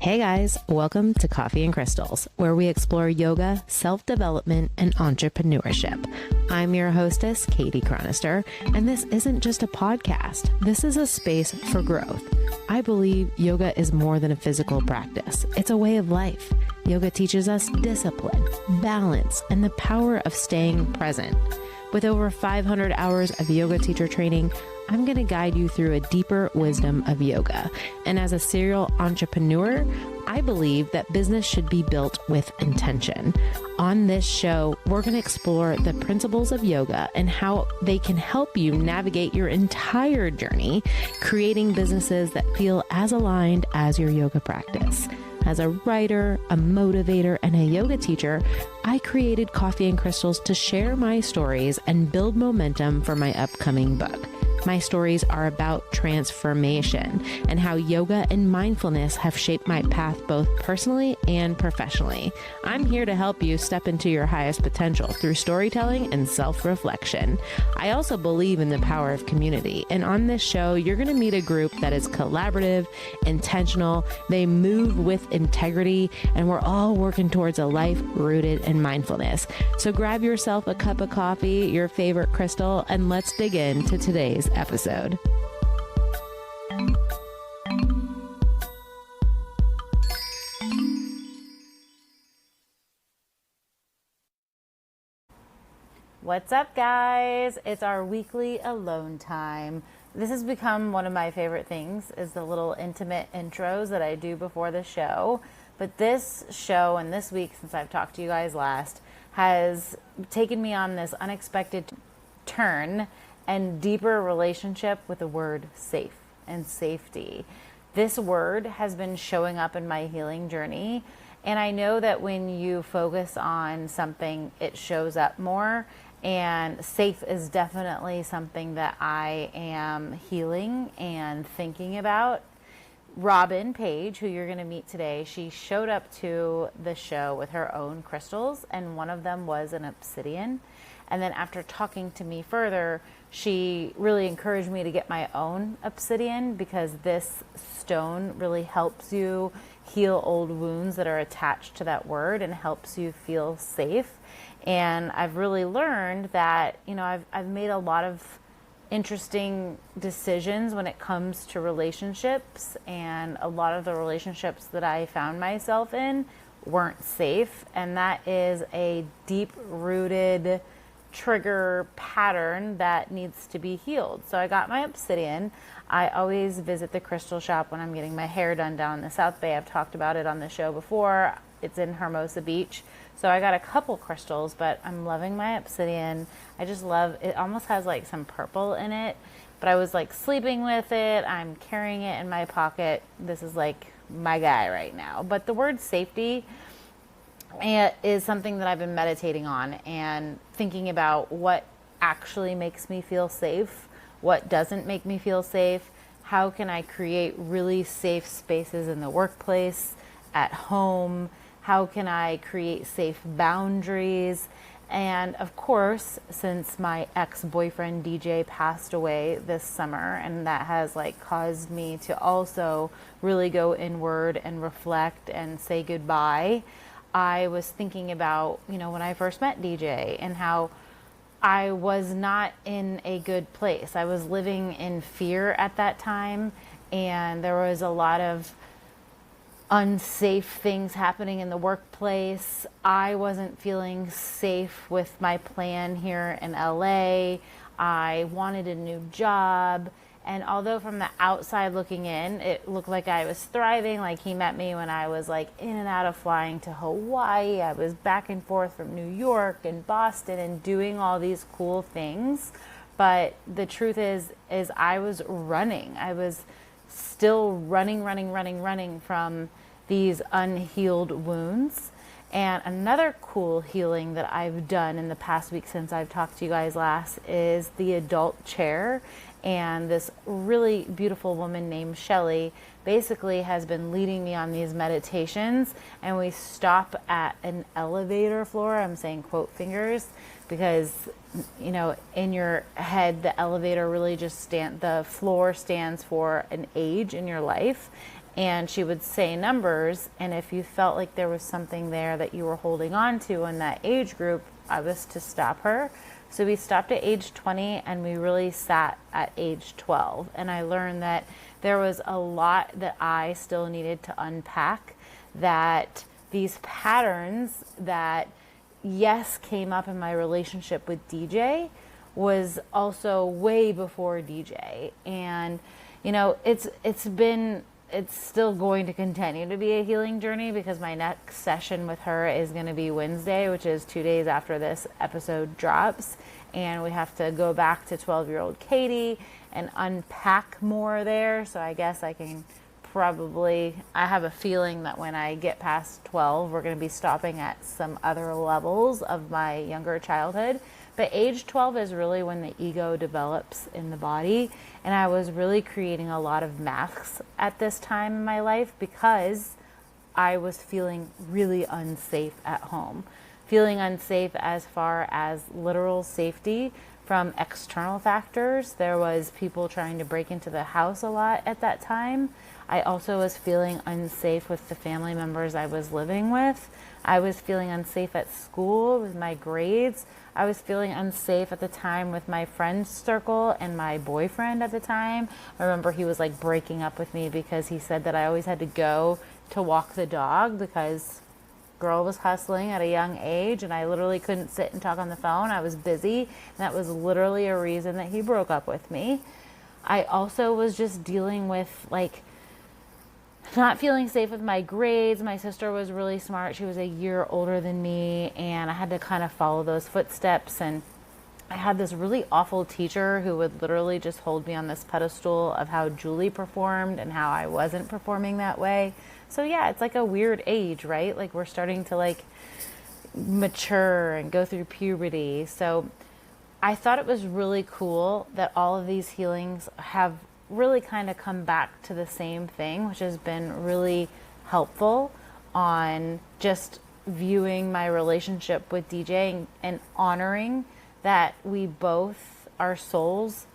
Hey guys, welcome to Coffee and Crystals, where we explore yoga, self-development, and entrepreneurship. I'm your hostess, Katie Chronister, and this isn't just a podcast. This is a space for growth. I believe yoga is more than a physical practice. It's a way of life. Yoga teaches us discipline, balance, and the power of staying present. With over 500 hours of yoga teacher training, I'm going to guide you through a deeper wisdom of yoga. And as a serial entrepreneur, I believe that business should be built with intention. On this show, we're going to explore the principles of yoga and how they can help you navigate your entire journey, creating businesses that feel as aligned as your yoga practice. As a writer, a motivator, and a yoga teacher, I created Coffee and Crystals to share my stories and build momentum for my upcoming book. My stories are about transformation and how yoga and mindfulness have shaped my path both personally and professionally. I'm here to help you step into your highest potential through storytelling and self-reflection. I also believe in the power of community, and on this show, you're going to meet a group that is collaborative, intentional, they move with integrity, and we're all working towards a life rooted in mindfulness. So grab yourself a cup of coffee, your favorite crystal, and let's dig into today's episode. What's up, guys? It's our weekly alone time. This has become one of my favorite things, is the little intimate intros that I do before the show. But this show and this week, since I've talked to you guys last, has taken me on this unexpected turn and deeper relationship with the word safe and safety. This word has been showing up in my healing journey, and I know that when you focus on something, it shows up more, and safe is definitely something that I am healing and thinking about. Robyn, Paige, who you're going to meet today, she showed up to the show with her own crystals, and one of them was an obsidian. And then after talking to me further, she really encouraged me to get my own obsidian, because this stone really helps you heal old wounds that are attached to that word and helps you feel safe. And I've really learned that, I've made a lot of interesting decisions when it comes to relationships, and a lot of the relationships that I found myself in weren't safe. And that is a deep-rooted trigger pattern that needs to be healed. So I got my obsidian. I always visit the crystal shop when I'm getting my hair done down in the South Bay. I've talked about it on the show before. It's in Hermosa Beach. So I got a couple crystals, but I'm loving my obsidian. I just love it. Almost has like some purple in it, but I was like sleeping with it. I'm carrying it in my pocket. This is like my guy right now. But the word safety is something that I've been meditating on and thinking about what actually makes me feel safe, what doesn't make me feel safe, how can I create really safe spaces in the workplace, at home, how can I create safe boundaries. And of course, since my ex-boyfriend DJ passed away this summer, and that has caused me to also really go inward and reflect and say goodbye, I was thinking about, when I first met DJ and how I was not in a good place. I was living in fear at that time, and there was a lot of unsafe things happening in the workplace. I wasn't feeling safe with my plan here in LA. I wanted a new job. And although from the outside looking in, it looked like I was thriving, like he met me when I was in and out of flying to Hawaii. I was back and forth from New York and Boston and doing all these cool things. But the truth is I was running. I was still running from these unhealed wounds. And another cool healing that I've done in the past week since I've talked to you guys last is the adult chair. And this really beautiful woman named Shelly basically has been leading me on these meditations, and we stop at an elevator floor. I'm saying quote fingers because, in your head, the elevator really just the floor stands for an age in your life. and she would say numbers, and if you felt like there was something there that you were holding on to in that age group, I was to stop her. So we stopped at age 20 and we really sat at age 12. And I learned that there was a lot that I still needed to unpack, that these patterns that, yes, came up in my relationship with DJ was also way before DJ. And, you know, it's still going to continue to be a healing journey, because my next session with her is going to be Wednesday, which is 2 days after this episode drops. And we have to go back to 12-year-old Katie and unpack more there. So I guess I have a feeling that when I get past 12, we're going to be stopping at some other levels of my younger childhood. But age 12 is really when the ego develops in the body. And I was really creating a lot of masks at this time in my life because I was feeling really unsafe at home. Feeling unsafe as far as literal safety from external factors. There was people trying to break into the house a lot at that time. I also was feeling unsafe with the family members I was living with. I was feeling unsafe at school with my grades. I was feeling unsafe at the time with my friend circle and my boyfriend at the time. I remember he was like breaking up with me because he said that I always had to go to walk the dog because girl was hustling at a young age and I literally couldn't sit and talk on the phone. I was busy. And that was literally a reason that he broke up with me. I also was just dealing with like not feeling safe with my grades. My sister was really smart. She was a year older than me, and I had to kind of follow those footsteps. And I had this really awful teacher who would literally just hold me on this pedestal of how Julie performed and how I wasn't performing that way. So yeah, it's like a weird age, right? Like we're starting to like mature and go through puberty. So I thought it was really cool that all of these healings have really kind of come back to the same thing, which has been really helpful on just viewing my relationship with DJ and honoring that we both, our souls,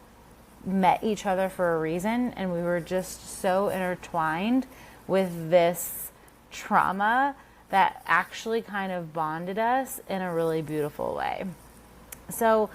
met each other for a reason, and we were just so intertwined with this trauma that actually kind of bonded us in a really beautiful way. So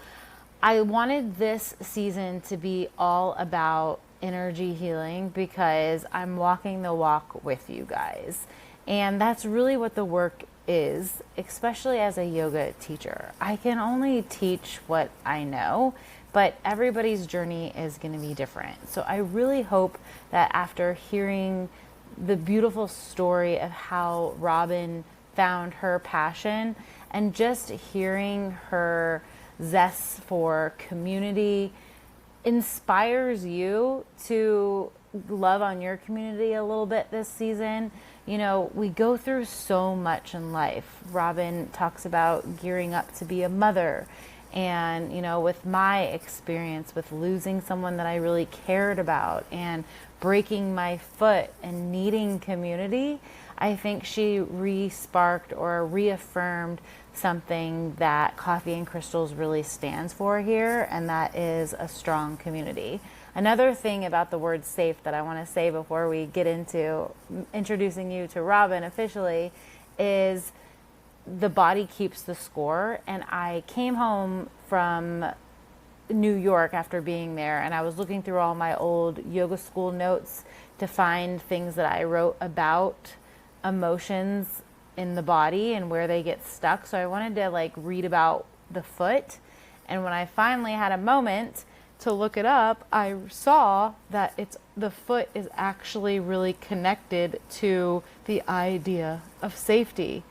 I wanted this season to be all about energy healing because I'm walking the walk with you guys. And that's really what the work is, especially as a yoga teacher. I can only teach what I know, but everybody's journey is going to be different. So I really hope that after hearing the beautiful story of how Robyn found her passion and just hearing her zest for community inspires you to love on your community a little bit this season. You know, we go through so much in life. Robyn talks about gearing up to be a mother. And, you know, with my experience with losing someone that I really cared about and breaking my foot and needing community, I think she re-sparked or reaffirmed something that Coffee and Crystals really stands for here, and that is a strong community. Another thing about the word safe that I want to say before we get into introducing you to Robyn officially is the body keeps the score. And I came home from New York after being there, and I was looking through all my old yoga school notes to find things that I wrote about emotions in the body and where they get stuck. So I wanted to like read about the foot. And when I finally had a moment to look it up, I saw that the foot is actually really connected to the idea of safety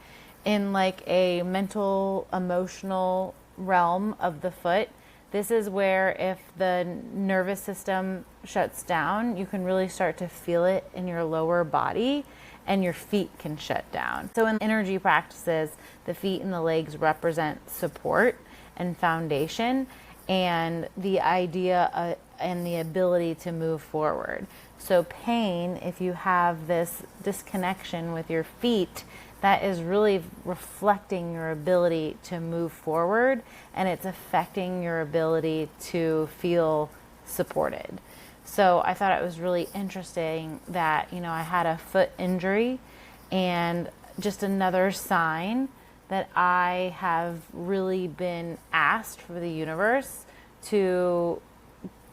in like a mental, emotional realm of the foot. This is where if the nervous system shuts down, you can really start to feel it in your lower body, and your feet can shut down. So in energy practices, the feet and the legs represent support and foundation and the idea and the ability to move forward. So pain, if you have this disconnection with your feet, that is really reflecting your ability to move forward, and it's affecting your ability to feel supported. So I thought it was really interesting that, I had a foot injury and just another sign that I have really been asked for the universe to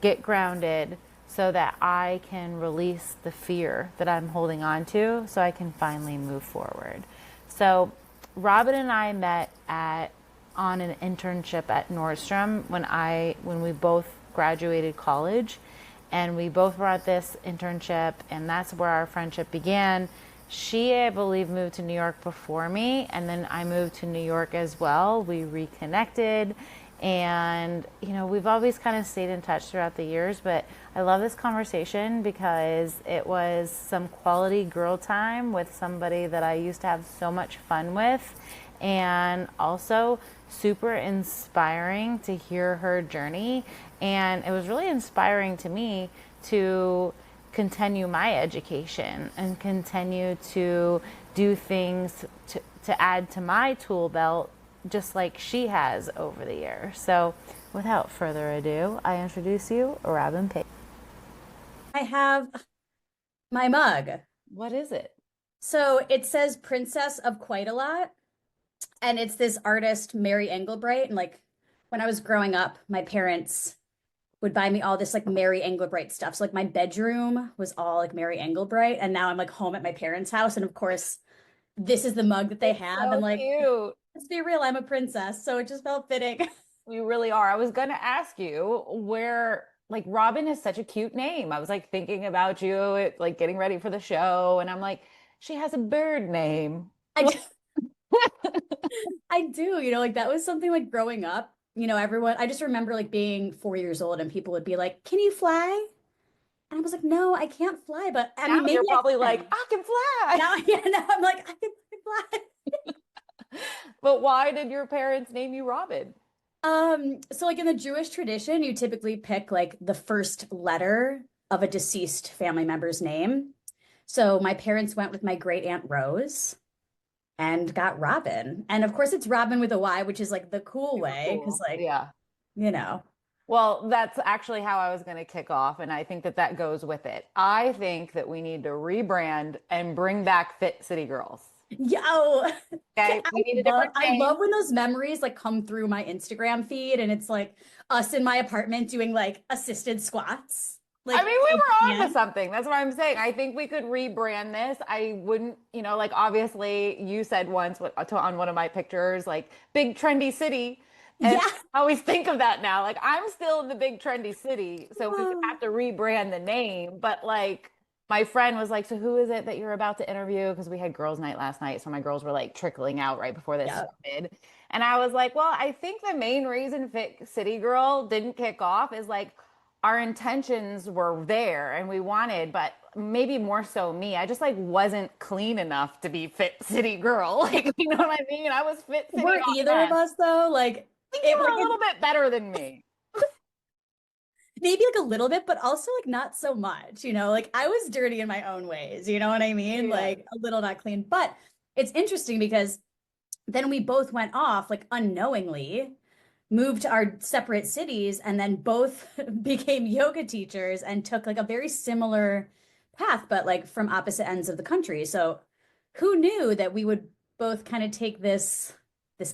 get grounded so that I can release the fear that I'm holding on to so I can finally move forward. So Robyn and I met at on an internship at Nordstrom when we both graduated college, and we both were at this internship, and that's where our friendship began. She, I believe, moved to New York before me, and then I moved to New York as well. We reconnected, and we've always kind of stayed in touch throughout the years. But I love this conversation because it was some quality girl time with somebody that I used to have so much fun with, and also super inspiring to hear her journey. And it was really inspiring to me to continue my education and continue to do things to add to my tool belt, just like she has over the years. So without further ado, I introduce you, Robyn Paige. I have my mug. What is it? So it says Princess of Quite a Lot. And it's this artist, Mary Engelbreit. And like when I was growing up, my parents would buy me all this like Mary Engelbreit stuff. So like my bedroom was all like Mary Engelbreit. And now I'm like home at my parents' house. And of course, this is the mug that they It's have. And so like, cute. let's be real, I'm a princess. So it just felt fitting. You really are. I was gonna ask you where, like, Robyn is such a cute name. I was like thinking about you, like getting ready for the show, and I'm like, she has a bird name. I do, I do, like that was something like growing up, everyone, I just remember like being 4 years old and people would be like, can you fly? And I was like, no, I can't fly, but I Now mean, maybe you're I probably like, can. I can fly. Now, yeah, now I'm like, I can fly. But why did your parents name you Robyn? So like in the Jewish tradition, you typically pick like the first letter of a deceased family member's name. So my parents went with my great aunt Rose and got Robyn. And of course it's Robyn with a Y, which is like the cool Super way, because cool. like, Yeah. you know, Well, that's actually how I was going to kick off, and I think that that goes with it. I think that we need to rebrand and bring back Fit City Girls. yo, yeah, Okay, we need a different I love name. when those memories like come through my Instagram feed and it's like us in my apartment doing like assisted squats. I Like, mean, we were on to yeah. something. That's what I'm saying. I think we could rebrand this. I wouldn't, like obviously you said once on one of my pictures, like big trendy city. And Yeah. I always think of that now. Like I'm still in the big trendy city. So we would have to rebrand the name. But like my friend was like, so who is it that you're about to interview? Because we had girls' night last night. So my girls were like trickling out right before this Yeah. started. And I was like, well, I think the main reason Fit City Girl didn't kick off is like our intentions were there and we wanted, but maybe more so me. I just like wasn't clean enough to be Fit City Girl. Like, you know what I mean? I was Fit City Were hot either of mess. us though? I think you It like were a it little bit better than me. maybe like a little bit, but also like not so much, like I was dirty in my own ways, you know what I mean? Yeah. Like a little not clean. But it's interesting because then we both went off like unknowingly, moved to our separate cities, and then both became yoga teachers and took like a very similar path, but like from opposite ends of the country. So who knew that we would both kind of take this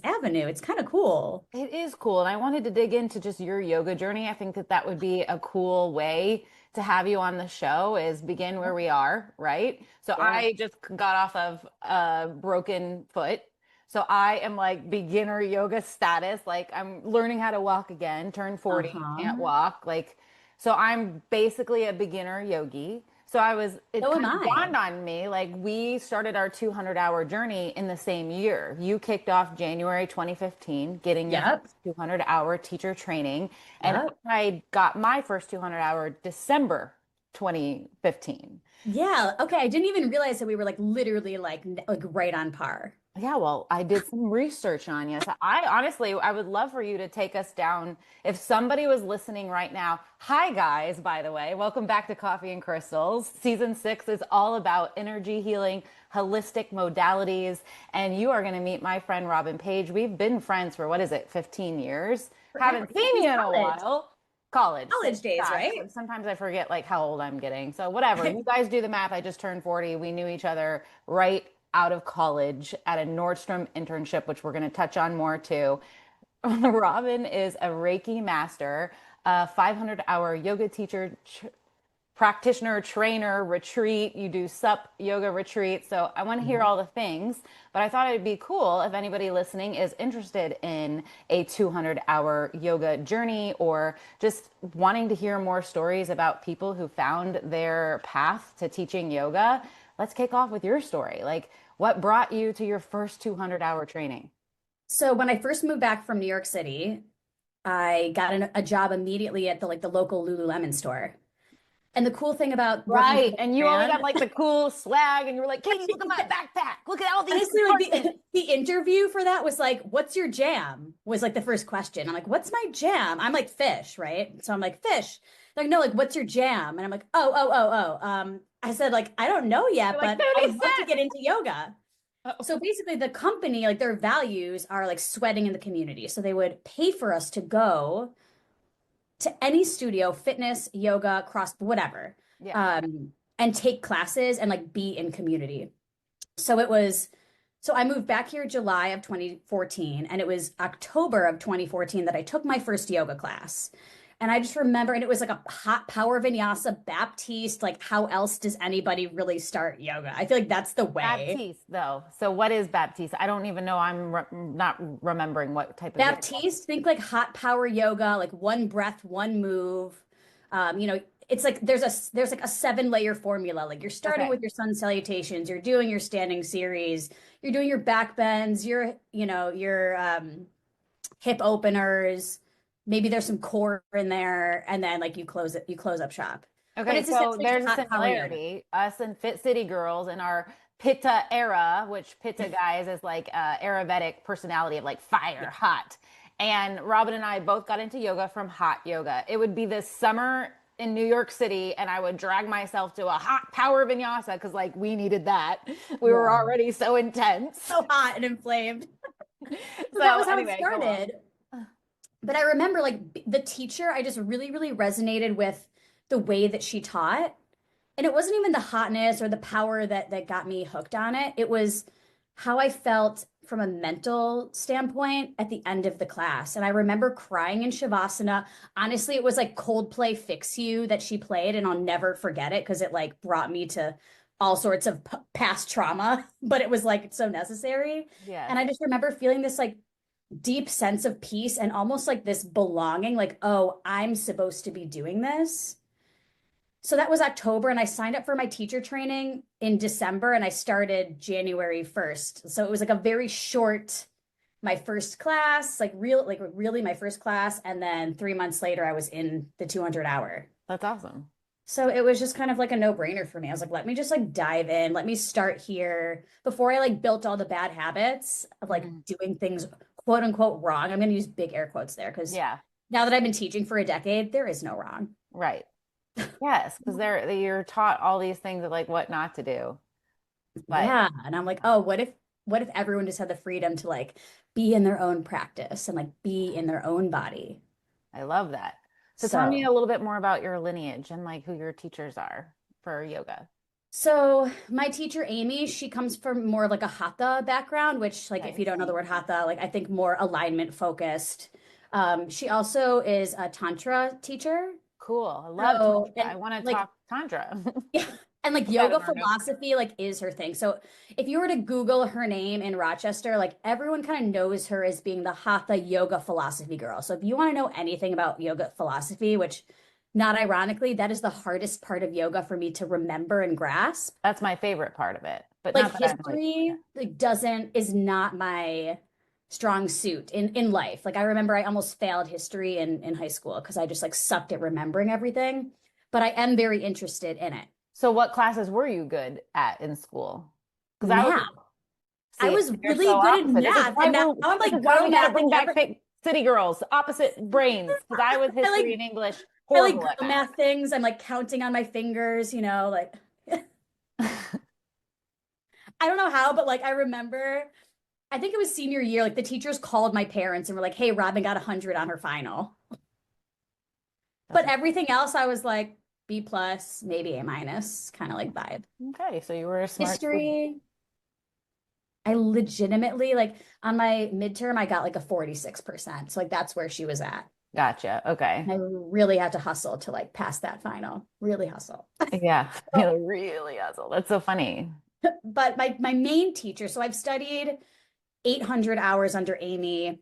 avenue? It's kind of cool. It is cool. And I wanted to dig into just your yoga journey. I think that that would be a cool way to have you on the show is begin where we are, right? So Yeah. I just got off of a broken foot. So I am like beginner yoga status. Like I'm learning how to walk again, turn 40, can't Uh-huh. walk. Like, so I'm basically a beginner yogi. So it So am kind of dawned I. on me, like we started our 200-hour journey in the same year. You kicked off January 2015, getting your Yep. first 200-hour teacher training. And Yep. I got my first 200-hour December 2015. Yeah. Okay. I didn't even realize that we were like literally like right on par. Yeah, well, I did some research on you. So I honestly, I would love for you to take us down. If somebody was listening right now, hi guys, by the way, welcome back to Coffee and Crystals. Season 6 is all about energy healing, holistic modalities, and you are going to meet my friend Robyn Paige. We've been friends for what is it, 15 years? Forever. Haven't Yeah, seen since you in a college. while. College days, Gosh, right? sometimes I forget like how old I'm getting. So whatever. You guys do the math. I just turned 40. We knew each other right out of college at a Nordstrom internship, which we're going to touch on more too. Robyn is a Reiki master, a 500-hour yoga teacher, practitioner, trainer, retreat. You do sup yoga retreat. So I want to hear all the things, but I thought it'd be cool if anybody listening is interested in a 200-hour yoga journey or just wanting to hear more stories about people who found their path to teaching yoga. Let's kick off with your story. Like, what brought you to your first 200-hour training? So when I first moved back from New York City, I got a job immediately at the local Lululemon store. And the cool thing about working for Right. the And you always brand, have like the cool swag, and you were like, Katie, look at my backpack. Look at all these honestly, like endorsements. the interview for that was like, "What's your jam?" was like the first question. I'm like, "What's my jam?" I'm like fish, right? So I'm like fish. They're like, no, like, "What's your jam?" And I'm like, "Oh." I said like, "I don't know yet, You're like but I 30 would love to cents. get into yoga." Oh, So basically, the company, like their values are like sweating in the community. So they would pay for us to go to any studio, fitness, yoga, cross, whatever, yeah. um, and take classes and like be in community. So it was, so I moved back here July of 2014, and it was October of 2014 that I took my first yoga class. And I just remember, and it was like a hot power vinyasa Baptiste. Like, how else does anybody really start yoga? I feel like that's the way. Baptiste, though. So what is Baptiste? I don't even know. I'm not remembering what type of yoga. Baptiste, think like hot power yoga, like one breath, one move. You know, it's like there's like a 7 layer formula. Like you're starting Okay. with your sun salutations, you're doing your standing series, you're doing your back bends, your hip openers. Maybe there's some core in there, and then like you close up shop. But Okay, it's so essentially just there's a hot power yoga. similarity. Us and Fit City girls in our Pitta era, which Pitta guys is like Ayurvedic personality of like fire, Yeah. hot. And Robyn and I both got into yoga from hot yoga. It would be this summer in New York City, and I would drag myself to a hot power vinyasa because like we needed that. We were Yeah. already so intense. So hot and inflamed. So that So was how it anyway, go on. started. But I remember like the teacher, I just really, really resonated with the way that she taught. And it wasn't even the hotness or the power that got me hooked on it. It was how I felt from a mental standpoint at the end of the class. And I remember crying in Shavasana. Honestly, it was like Coldplay Fix You that she played, and I'll never forget it because it like brought me to all sorts of past trauma, but it was like so necessary. Yes. And I just remember feeling this like deep sense of peace and almost like this belonging, like, oh, I'm supposed to be doing this. So that was October, and I signed up for my teacher training in December, and I started January 1st. So it was like a very short, my first class, like really my first class. And then 3 months later, I was in the 200-hour. That's awesome. So it was just kind of like a no-brainer for me. I was like, let me just like dive in. Let me start here before I like built all the bad habits of like Mhm. doing things quote unquote wrong. I'm going to use big air quotes there because Yeah, now that I've been teaching for a decade, there is no wrong. right. Yes, because you're taught all these things of like what not to do. But Yeah. And I'm like, oh, what if everyone just had the freedom to like be in their own practice and like be in their own body? I love that. So tell me So a little bit more about your lineage and like who your teachers are for yoga. So my teacher Amy, she comes from more of like a hatha background, which like if you Nice. don't know the word hatha, like I think more alignment focused. She also is a tantra teacher. Cool. I love So Tantra. I and want to like talk Tantra. yeah, and like Put that in yoga our notes. philosophy like is her thing. So if you were to Google her name in Rochester, like everyone kind of knows her as being the hatha yoga philosophy girl. So if you want to know anything about yoga philosophy, which not ironically, that is the hardest part of yoga for me to remember and grasp. That's my favorite part of it. But Like not that I'm like, history like doesn't is not my strong suit in life. Like I remember I almost failed history in high school because I just like sucked at remembering everything, but I am very interested in it. so what classes were you good at in school? Because I was, Math. I see, was you're so really good in opposite. math, and now I'm This is like why girl we got to bring mathing back every fake city girls, opposite brains. Because I was I like history and English I like horrible at girl math things. I'm like counting on my fingers, like math. I don't know how, but like I remember I think it was senior year, like the teachers called my parents and were like, "Hey, Robyn got 100 on her final." But everything else, I was like B plus, maybe A minus, kind of like vibe. Okay, so you were a smart student. History, I legitimately like on my midterm, I got like a 46%. So like that's where she was at. Gotcha. Okay. I really had to hustle to like pass that final. Really hustle. Yeah. You really hustle. That's so funny. But my main teacher, so I've studied 800 hours under Amy,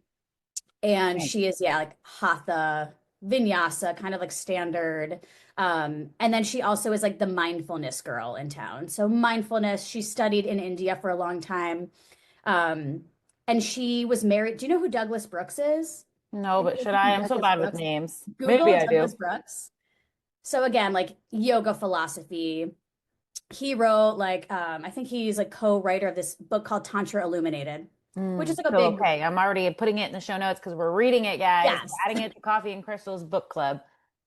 and Right. she is, yeah, like Hatha, Vinyasa, kind of like standard. And then she also is like the mindfulness girl in town. So mindfulness, she studied in India for a long time. Um, and she was married. Do you know who Douglas Brooks is? No, but Anybody should know I? who I'm so Douglas bad with Brooks? names. Maybe Google I do. Douglas Brooks. So again, like yoga philosophy. He wrote like I think he's like co-writer of this book called Tantra Illuminated, which is like a So, big okay, I'm already putting it in the show notes because we're reading it, guys. We're yes. adding it to Coffee and Crystal's book club.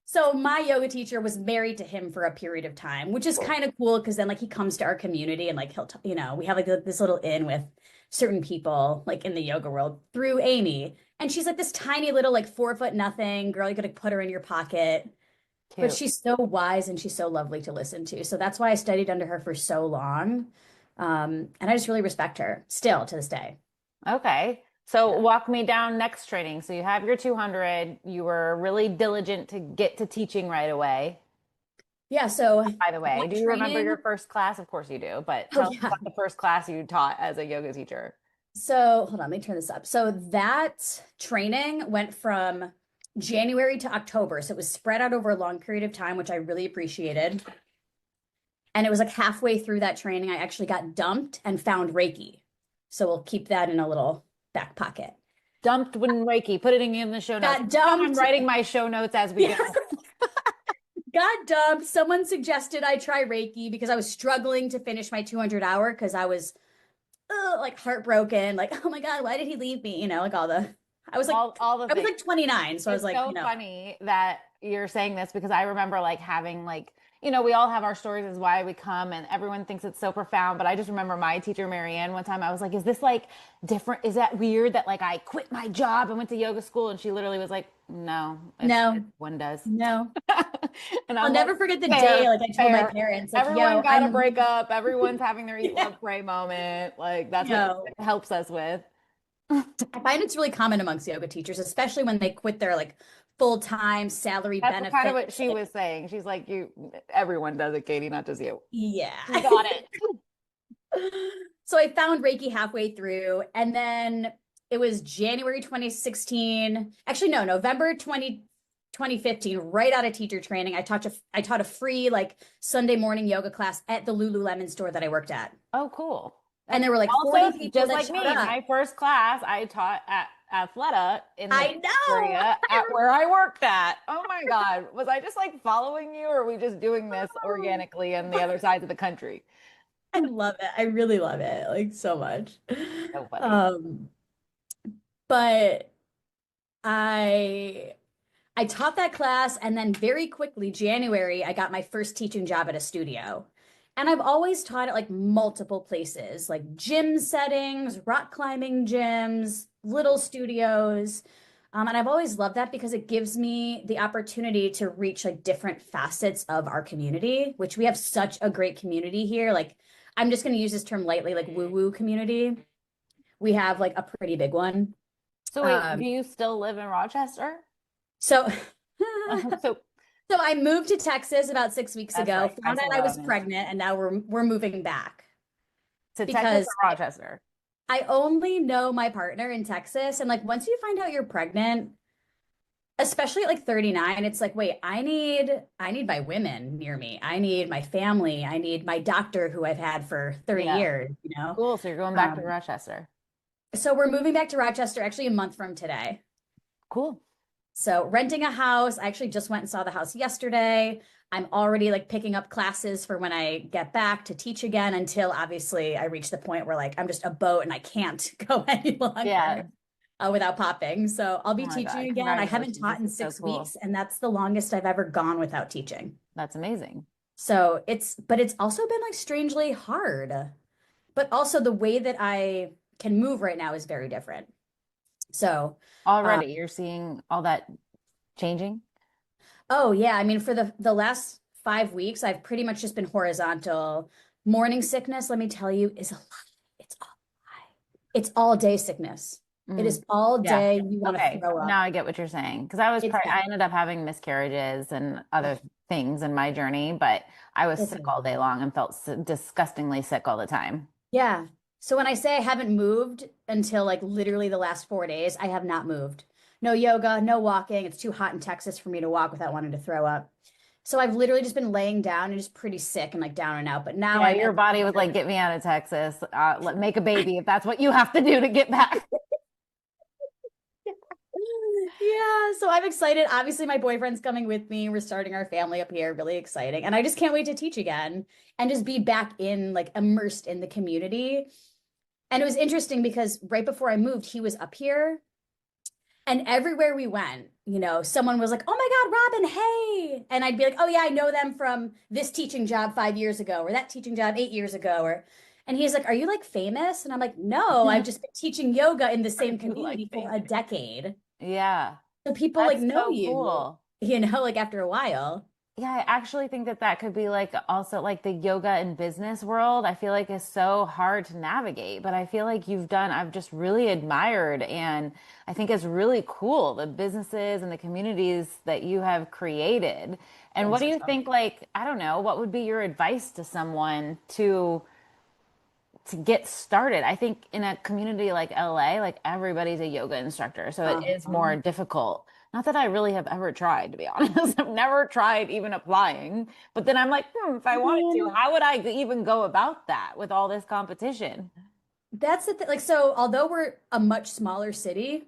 So my yoga teacher was married to him for a period of time, which is kind of cool because then like he comes to our community and like he'll you know, we have like this little in with certain people like in the yoga world through Amy. And she's like this tiny little like 4 foot nothing girl. You could like, put her in your pocket. But Cute. she's so wise and she's so lovely to listen to. So that's why I studied under her for so long. And I just really respect her still to this day. Okay. So Yeah. walk me down next training. So you have your 200. You were really diligent to get to teaching right away. Yeah. So By the way, that do you remember training, your first class? Of course you do, but oh tell us yeah. about the first class you taught as a yoga teacher. So hold on, let me turn this up. So that training went from January to October. So it was spread out over a long period of time, which I really appreciated. And it was like halfway through that training, I actually got dumped and found Reiki. So we'll keep that in a little back pocket. Dumped when Reiki. Put it in the show notes. Got You know, I'm dumped. writing my show notes as we go. Yeah, got dumped. Someone suggested I try Reiki because I was struggling to finish my 200 hour because I was like heartbroken. Like, oh my God, why did he leave me? You know, like all the, I was like, All the I was things. like 29. So I was It's like, so funny that you're saying this because I remember like having like, we all have our stories as why we come and everyone thinks it's so profound. But I just remember my teacher, Marianne, one time I was like, is this like different? Is that weird that like I quit my job and went to yoga school? And she literally was like, no, no, one does. no. And I'll I'm like, never forget the day, fair, like I told my fair. parents, like, Everyone yo, got to break up. Everyone's having their eat, yeah, love, pray moment. Like that's what yo. it helps us with. I find it's really common amongst yoga teachers, especially when they quit their like full-time salary That's kind of benefit. what she Like, was saying. She's like, everyone does it, Katie, not just you. You yeah. got it. So I found Reiki halfway through, and then it was January 2016. Actually, no, November 2015, right out of teacher training. I taught a free like Sunday morning yoga class at the Lululemon store that I worked at. Oh, cool. And That's there were like 40 also people just that like showed me. up. My first class I taught at Athleta in the I know. area at where I worked at. Oh my God. Was I just like following you or are we just doing this organically on the other sides of the country? I love it. I really love it, like so much. So funny. Um, but I I taught that class, and then very quickly, January, I got my first teaching job at a studio. And I've always taught at like multiple places, like gym settings, rock climbing gyms, little studios. And I've always loved that because it gives me the opportunity to reach like different facets of our community, which we have such a great community here. Like, I'm just going to use this term lightly, like woo woo community. We have like a pretty big one. So wait, do Um, you still live in Rochester? so So So I moved to Texas about 6 weeks that's ago, right. I found saw out I that was on Instagram. pregnant, and now we're moving back To Texas because or Rochester? I only know my partner in Texas. And like once you find out you're pregnant, especially at like 39, it's like, wait, I need my women near me. I need my family. I need my doctor who I've had for 30 Yeah. years, you know? Cool. So you're going back to Um, Rochester. so we're moving back to Rochester actually a month from today. Cool. So renting a house, I actually just went and saw the house yesterday. I'm already like picking up classes for when I get back to teach again until obviously I reach the point where like I'm just a boat and I can't go any longer Yeah. without popping. So I'll Oh be my teaching God. again. I haven't Congratulations. taught This in is so six cool. weeks, and that's the longest I've ever gone without teaching. That's amazing. So but it's also been like strangely hard. But also the way that I can move right now is very different. So, uh, Already, you're seeing all that changing. Oh yeah, I mean for the last 5 weeks, I've pretty much just been horizontal. Morning sickness, let me tell you, is a lot. It's all it's all day sickness. It Mm. is all Yeah. day. You want to Okay. throw Now up. I get what you're saying. Because I was It's I bad. ended up having miscarriages and other Oh, things in my journey, but I was it's sick a all day lot. long and felt disgustingly sick all the time. Yeah. So when I say I haven't moved until like literally the last 4 days, I have not moved. No yoga, no walking. It's too hot in Texas for me to walk without wanting to throw up. So I've literally just been laying down and just pretty sick and like down and out. But now Yeah, I'm your at body was like, get me out of Texas. Make a baby if that's what you have to do to get back. yeah, so I'm excited. Obviously, my boyfriend's coming with me. We're starting our family up here. Really exciting. And I just can't wait to teach again and just be back in, like, immersed in the community. And it was interesting because right before I moved, he was up here. And everywhere we went, someone was like, "Oh my God, Robyn, hey." And I'd be like, "Oh yeah, I know them from this teaching job 5 years ago, or that teaching job 8 years ago." And he's like, "Are you like famous?" And I'm like, "No, I've just been teaching yoga in the Are same you like community for a famous? decade." Yeah, So people like that's know so you, cool. like after a while. Yeah, I actually think that that could be like also like the yoga and business world. I feel like is so hard to navigate, but I feel like I've just really admired and I think it's really cool the businesses and the communities that you have created. And what Thanks, do you girl. think, like, I don't know, what would be your advice to someone to get started? I think in a community like LA, like everybody's a yoga instructor, so it is Uh-huh. more difficult. Not that I really have ever tried, to be honest. I've never tried even applying. But then I'm like, if I I wanted to, mean, how would I even go about that with all this competition? that's the thing. Like, so although we're a much smaller city,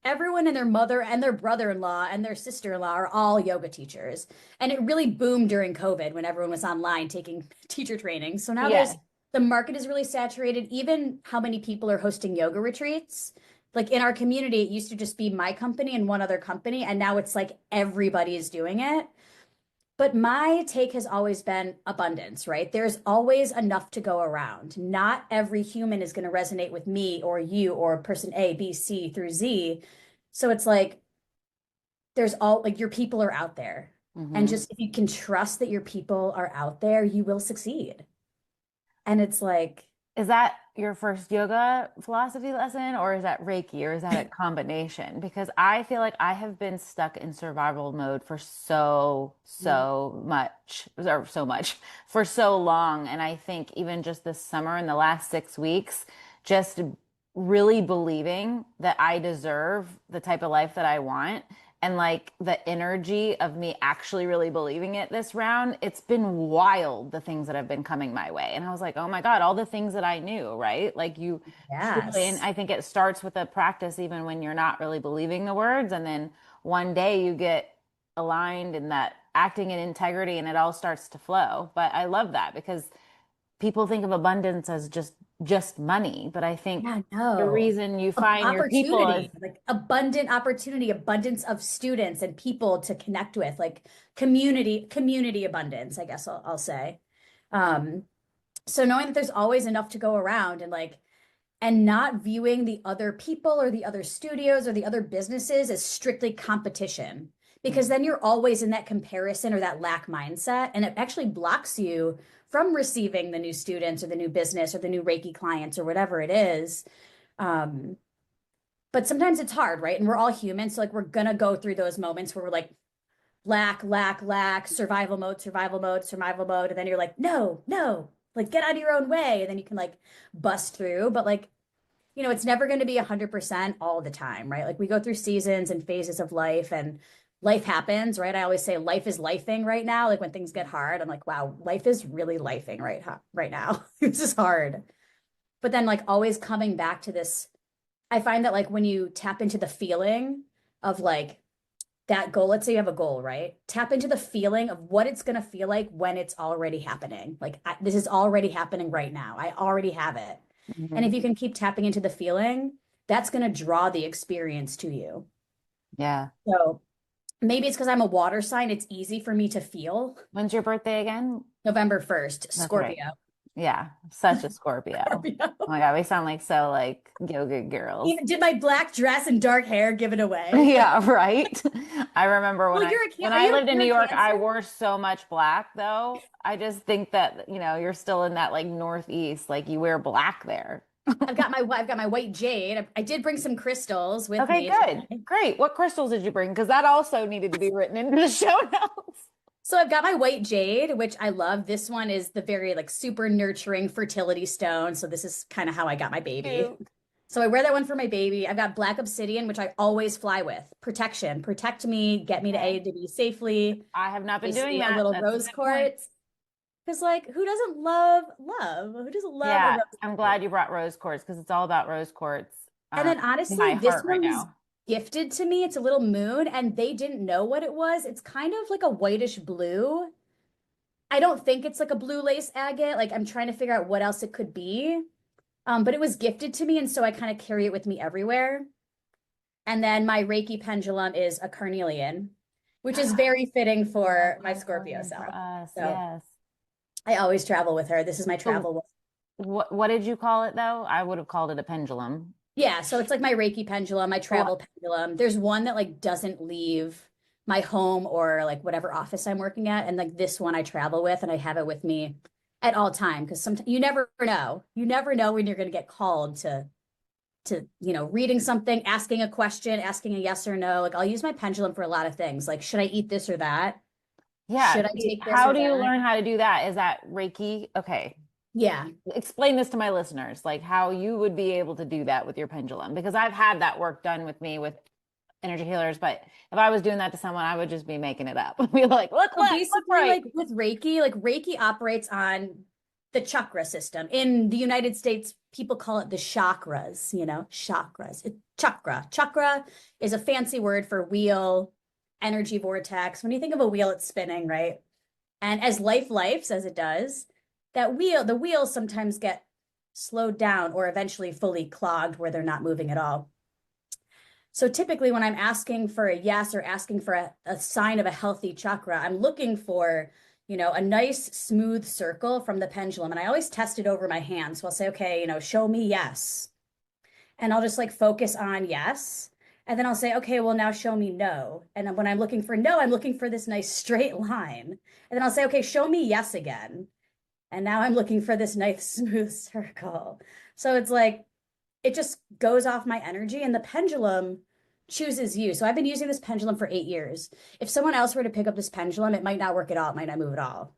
everyone and their mother and their brother-in-law and their sister-in-law are all yoga teachers. And it really boomed during COVID when everyone was online taking teacher training. So now Yeah. the market is really saturated. Even how many people are hosting yoga retreats. Like in our community, it used to just be my company and one other company, and now it's like everybody is doing it. But my take has always been abundance, right? There's always enough to go around. Not every human is going to resonate with me or you or person A, B, C through Z. So it's like there's all like your people are out there. And Hmm. just if you can trust that your people are out there, you will succeed. And it's like, Is that your first yoga philosophy lesson, or is that Reiki, or is that a combination? Because I feel like I have been stuck in survival mode for so much, for so long. And I think even just this summer, in the last 6 weeks, just really believing that I deserve the type of life that I want and like the energy of me actually really believing it this round, it's been wild the things that have been coming my way. And I was like, oh my God, all the things that I knew, right? Like you truly, and yes. I think it starts with a practice even when you're not really believing the words. And then one day you get aligned in that acting in integrity and it all starts to flow. But I love that because people think of abundance as just money, but I think Yeah, the no. reason you find your people is Opportunity, like abundant opportunity, abundance of students and people to connect with, like community abundance, I guess I'll say. Um, so knowing that there's always enough to go around and not viewing the other people or the other studios or the other businesses as strictly competition, because then you're always in that comparison or that lack mindset, and it actually blocks you from receiving the new students or the new business or the new Reiki clients or whatever it is. Um, but sometimes it's hard, right? And we're all human. So like we're gonna go through those moments where we're like lack, survival mode, survival mode, survival mode. And then you're like, no, no, like get out of your own way. And then you can like bust through. But like, it's never going to be 100% all the time, right? Like we go through seasons and phases of life and life happens, right? I always say life is lifing right now. Like when things get hard, I'm like, wow, life is really lifing right now. This is hard. But then like always coming back to this, I find that like when you tap into the feeling of like that goal, let's say you have a goal, right? Tap into the feeling of what it's going to feel like when it's already happening. Like this is already happening right now. I already have it. And Mhm. if you can keep tapping into the feeling, that's going to draw the experience to you. Yeah. So maybe it's because I'm a water sign. It's easy for me to feel. When's your birthday again? November 1st, That's right. Scorpio. Yeah, such a Scorpio. Scorpio. Oh my God, we sound like so like yoga girls. Even did my black dress and dark hair give it away? Yeah, right. I remember Well, when are I you lived in you're New a York, I Cancer? wore so much black though. I just think that, you're still in that like Northeast, like you wear black there. I've got my white jade. I did bring some crystals with Okay, me good. today. Great. What crystals did you bring? Because that also needed to be written into the show notes. So I've got my white jade, which I love. This one is the very like super nurturing fertility stone. So this is kind of how I got my baby. Cute. So I wear that one for my baby. I've got black obsidian, which I always fly with. Protection, protect me, get me to Okay. A to B safely. I have not been doing Obviously, a that. little That's a rose good point. quartz. Because like, who doesn't love love? Who doesn't love a Yeah, rose I'm quartz? glad you brought rose quartz because it's all about rose quartz And then in my honestly, this heart right one was now. gifted to me. It's a little moon, and they didn't know what it was. It's kind of like a whitish blue. I don't think it's like a blue lace agate. Like I'm trying to figure out what else it could be. But it was gifted to me, and so I kind of carry it with me everywhere. And then my Reiki pendulum is a carnelian, which is very fitting Love for my Scorpio carnelian for self. us. So Yes. I always travel with her. This is my So travel. what did you call it though? I would have called it a pendulum. Yeah, so it's like my Reiki pendulum, my So travel pendulum. There's one that like doesn't leave my home or like whatever office I'm working at, and like this one I travel with, and I have it with me at all time because sometimes you never know. You never know when you're going to get called to reading something, asking a question, asking a yes or no. Like I'll use my pendulum for a lot of things. Like should I eat this or that? yeah, Should I take this how or do you that? learn how to do that? Is that Reiki? Okay. Yeah. Explain this to my listeners, like how you would be able to do that with your pendulum, because I've had that work done with me with energy healers, but if I was doing that to someone, I would just be making it up. Be like, look So left, look basically, right. like Reiki operates on the chakra system. In the United States, people call it the chakras, chakras. Chakra is a fancy word for wheel, energy vortex. When you think of a wheel, it's spinning, right? And as life as it does, the wheels sometimes get slowed down or eventually fully clogged where they're not moving at all. So typically, when I'm asking for a yes or asking for a sign of a healthy chakra, I'm looking for, a nice smooth circle from the pendulum. And I always test it over my hand. So I'll say, okay, show me yes. And I'll just like focus on yes. And then I'll say, okay, well, now show me no. And then when I'm looking for no, I'm looking for this nice straight line. And then I'll say, okay, show me yes again. And now I'm looking for this nice smooth circle. So it's like, it just goes off my energy and the pendulum chooses you. So I've been using this pendulum for 8 years. If someone else were to pick up this pendulum, it might not work at all. It might not move at all.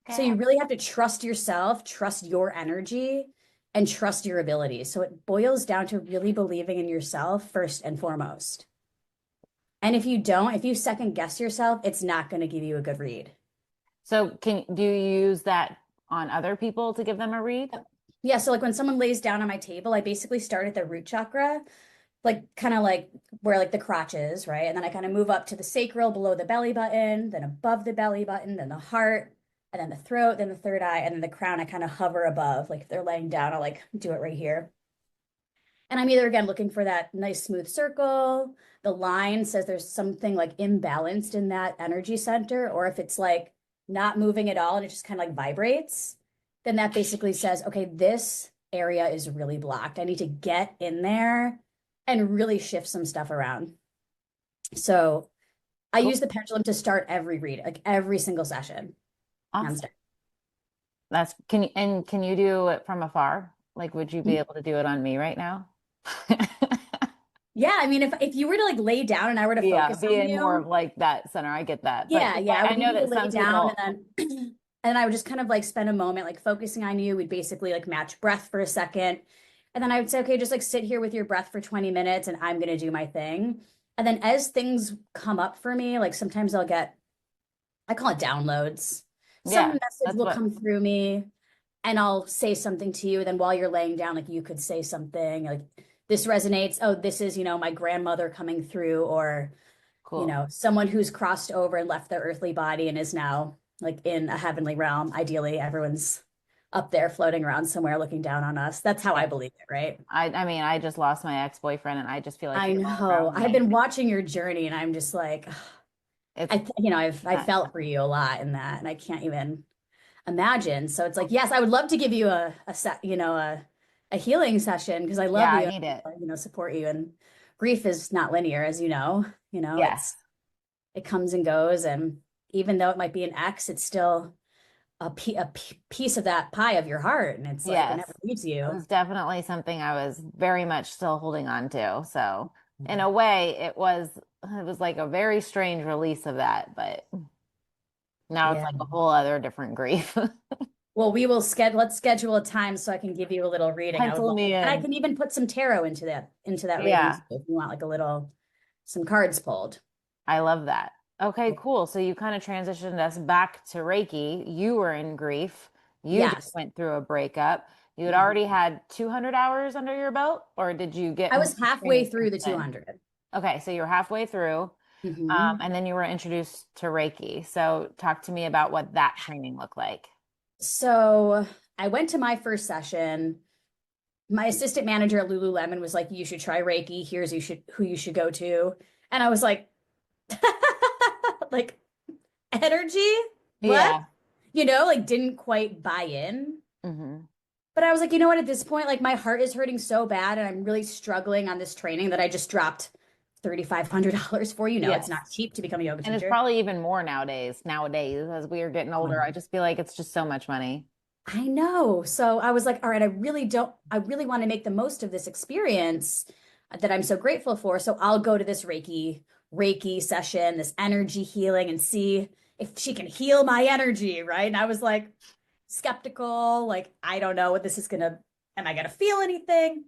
So Okay. you really have to trust yourself, trust your energy, and trust your abilities. So it boils down to really believing in yourself first and foremost. And if you don't, if you second guess yourself, it's not going to give you a good read. So do you use that on other people to give them a read? Yeah. So like when someone lays down on my table, I basically start at the root chakra, like kind of like where like the crotch is, right? And then I kind of move up to the sacral below the belly button, then above the belly button, then the heart, and then the throat, then the third eye, and then the crown. I kind of hover above. Like if they're laying down, I'll like do it right here. And I'm either again looking for that nice smooth circle. The line says there's something like imbalanced in that energy center, or if it's like not moving at all and it just kind of like vibrates, then that basically says, okay, this area is really blocked. I need to get in there and really shift some stuff around. So I Cool. use the pendulum to start every read, like every single session, hands Awesome. down. Can you do it from afar? Like, would you be able to do it on me right now? Yeah, I mean, if you were to like lay down and I were to Yeah, focus be on in more you, of like that center. I get that. But yeah, yeah, I I would need know you to that lay some down people, and then and then I would just kind of like spend a moment like focusing on you. We'd basically like match breath for a second. And then I would say, okay, just like sit here with your breath for 20 minutes and I'm gonna do my thing. And then as things come up for me, like sometimes I'll get, I call it downloads. Some yeah, message that's will what, come through me and I'll say something to you. And then while you're laying down, like you could say something like this resonates. Oh, this is, my grandmother coming through, or cool. someone who's crossed over and left their earthly body and is now like in a heavenly realm. Ideally, everyone's up there floating around somewhere looking down on us. That's how I Yeah. believe it, right? I mean, I just lost my ex-boyfriend and I just feel like I he's all know. around I've me. been watching your journey and I'm just like, It's I've I not, felt for you a lot in that, and I can't even. imagine. So it's like, yes, I would love to give you a set, a healing session because I Yeah, love I you, need it. support you. And grief is not linear, as you know. Yes. It comes and goes, and even though it might be an ex, it's still piece of that pie of your heart, and it's like it Yes. never leaves It you. was definitely something I was very much still holding on to. So in a way, it was like a very strange release of that, but now it's Yeah. like a whole other different grief. Well, let's schedule a time so I can give you a little reading. I would Pencil love, me and I in. can even put some tarot into that reading Yeah, too, if you want like some cards pulled. I love that. Okay, cool. So you kind of transitioned us back to Reiki. You were in grief. You just Yes. went through a breakup. You had Mhm. already had 200 hours under your belt, or did you get I more was halfway training through since the then? 200. Okay, so you're halfway through, Hmm. and then you were introduced to Reiki. So talk to me about what that training looked like. So I went to my first session. My assistant manager at Lululemon was like, "You should try Reiki. Here's who you should go to." And I was like, like energy? What? Yeah. Like didn't quite buy in. Hmm. But I was like, you know what? At this point, like my heart is hurting so bad and I'm really struggling on this training that I just dropped $3,500 for. It's Yes. not cheap to become a yoga And it's teacher. probably even more nowadays. Nowadays, as we are getting Oh my older, I God. just feel like it's just so much money. I know. So I was like, all right, I really want to make the most of this experience that I'm so grateful for. So I'll go to this Reiki session, this energy healing, and see if she can heal my energy, right? And I was like skeptical, like, I don't know what this is gonna, am I gonna feel anything?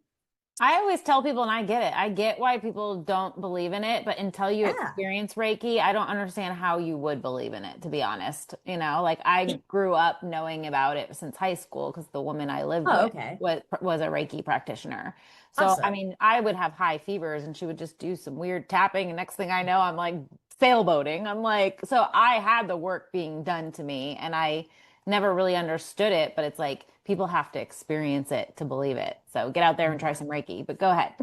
I always tell people, and I get it. I get why people don't believe in it, but until you Yeah. experience Reiki, I don't understand how you would believe in it, to be honest. Like I grew up knowing about it since high school because the woman I lived Oh, with okay. was a Reiki practitioner. So, I Awesome. mean, I would have high fevers and she would just do some weird tapping, and next thing I know, I'm like sailboating. I'm like, so I had the work being done to me, and I never really understood it, but it's like people have to experience it to believe it. So get out there and try some Reiki, but go ahead.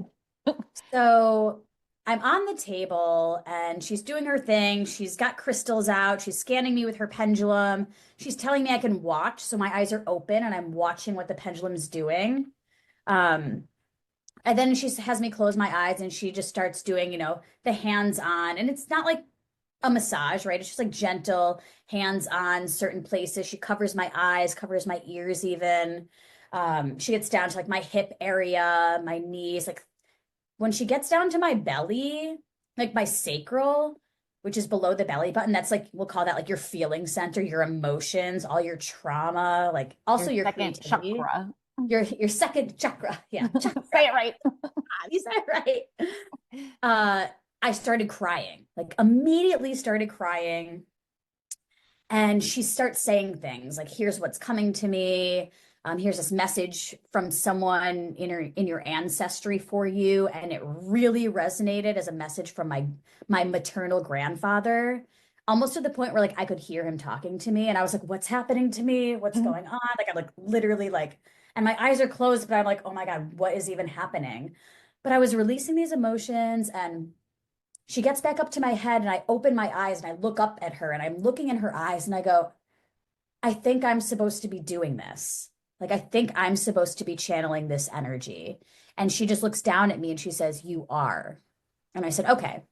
So I'm on the table and she's doing her thing. She's got crystals out. She's scanning me with her pendulum. She's telling me I can watch. So my eyes are open and I'm watching what the pendulum's doing. Um, and then she has me close my eyes and she just starts doing, the hands on. And it's not like a massage, right? It's just like gentle hands on certain places. She covers my eyes, covers my ears even. She gets down to like my hip area, my knees, like when she gets down to my belly, like my sacral, which is below the belly button, that's like, we'll call that like your feeling center, your emotions, all your trauma, like also Your your second creativity, chakra. your second chakra. Yeah, chakra. Say it right. You said it right. Uh, I started crying, like immediately started crying. And she starts saying things like, here's what's coming to me. Here's this message from someone in your ancestry for you. And it really resonated as a message from my maternal grandfather, almost to the point where like I could hear him talking to me. And I was like, what's happening to me? What's going on? Like I'm like literally like, and my eyes are closed, but I'm like, oh my God, what is even happening? But I was releasing these emotions and she gets back up to my head and I open my eyes and I look up at her and I'm looking in her eyes and I go, I think I'm supposed to be doing this. Like, I think I'm supposed to be channeling this energy. And she just looks down at me and she says, You are. And I said, Okay.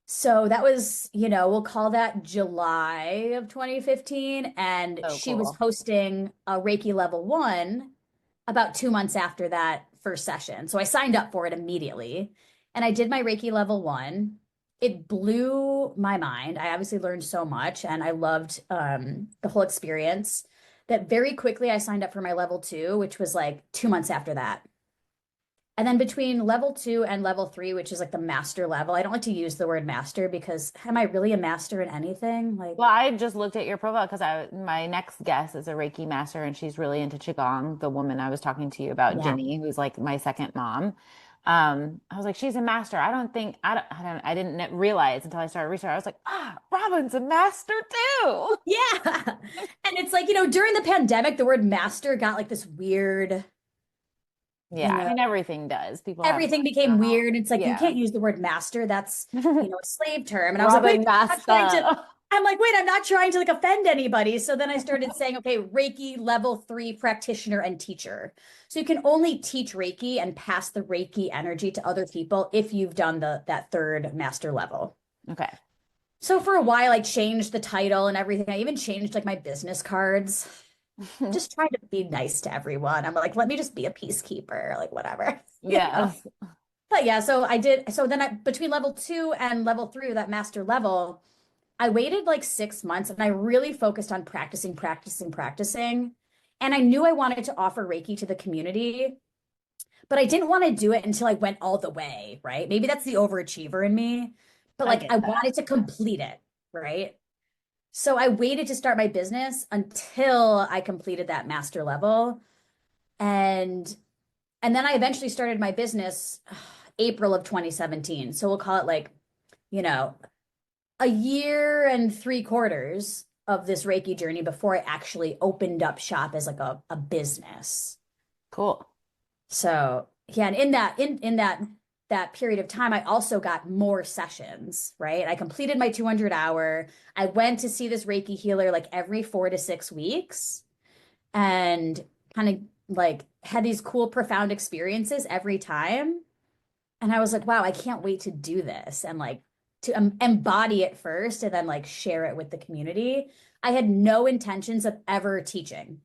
So that was, we'll call that July of 2015. And So she was cool. hosting a Reiki level 1 about 2 months after that first session. So I signed up for it immediately and I did my Reiki level 1. It blew my mind. I obviously learned so much and I loved the whole experience that very quickly I signed up for my level 2, which was like 2 months after that. And then between level 2 and level 3, which is like the master level, I don't like to use the word master because am I really a master in anything? Like, Well, I just looked at your profile because my next guest is a Reiki master and she's really into Qigong. The woman I was talking to you about, yeah. Ginny, who's like my second mom. I was like, she's a master. I didn't realize until I started research. I was like, Robyn's a master too. Yeah. And it's like, during the pandemic, the word master got like this weird, Yeah, you I know, mean everything does. People have everything their became own. weird. It's like you Yeah. can't use the word master. That's, a slave term. And I was like, wait, Robyn I'm not trying to master. I'm like, wait, I'm not trying to like offend anybody. So then I started saying, okay, Reiki level 3 practitioner and teacher. So you can only teach Reiki and pass the Reiki energy to other people if you've done that third master level. Okay. So for a while, I changed the title and everything. I even changed like my business cards, just trying to be nice to everyone. I'm like, let me just be a peacekeeper, like whatever, you know. Yes. But yeah, so I did. So then between level 2 and level 3, that master level, I waited like 6 months and I really focused on practicing, practicing, practicing. And I knew I wanted to offer Reiki to the community, but I didn't want to do it until I went all the way, right? Maybe that's the overachiever in me, but I like get I that. wanted to complete it, right? So I waited to start my business until I completed that master level. And and then I eventually started my business April of 2017. So we'll call it like, you know, a year and 3 quarters of this Reiki journey before I actually opened up shop as like a business. Cool. So yeah, and in that period of time, I also got more sessions, right? I completed my 200 hour. I went to see this Reiki healer like every 4 to 6 weeks and kind of like had these cool, profound experiences every time. And I was like, wow, I can't wait to do this and like to embody it first and then like share it with the community. I had no intentions of ever teaching,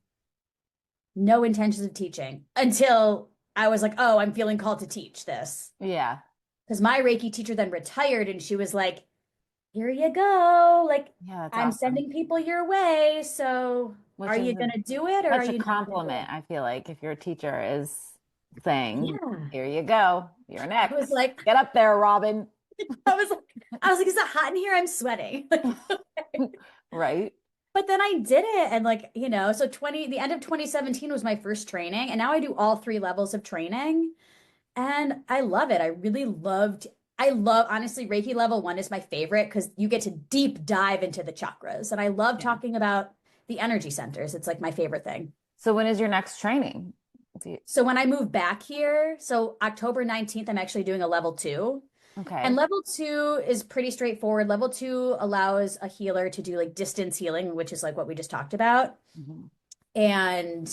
no intentions of teaching until I was like, oh, I'm feeling called to teach this. Yeah. Because my Reiki teacher then retired and she was like, here you go. Like, Yeah, that's I'm awesome. sending people your way. So Which are is you going to do it or are such a you not going to do compliment, it? I feel like, if your teacher is saying, Yeah. here you go, you're I was next. like, Get up there, Robyn. I was like, is it hot in here? I'm sweating. Right? But then I did it and like, so the end of 2017 was my first training and now I do all 3 levels of training and I love it. I love honestly Reiki level 1 is my favorite because you get to deep dive into the chakras and I love Yeah. talking about the energy centers. It's like my favorite thing. So when is your next training? So when I move back here, so October 19th, I'm actually doing a level 2. And Okay. level 2 is pretty straightforward. Level 2 allows a healer to do like distance healing, which is like what we just talked about. Mhm. And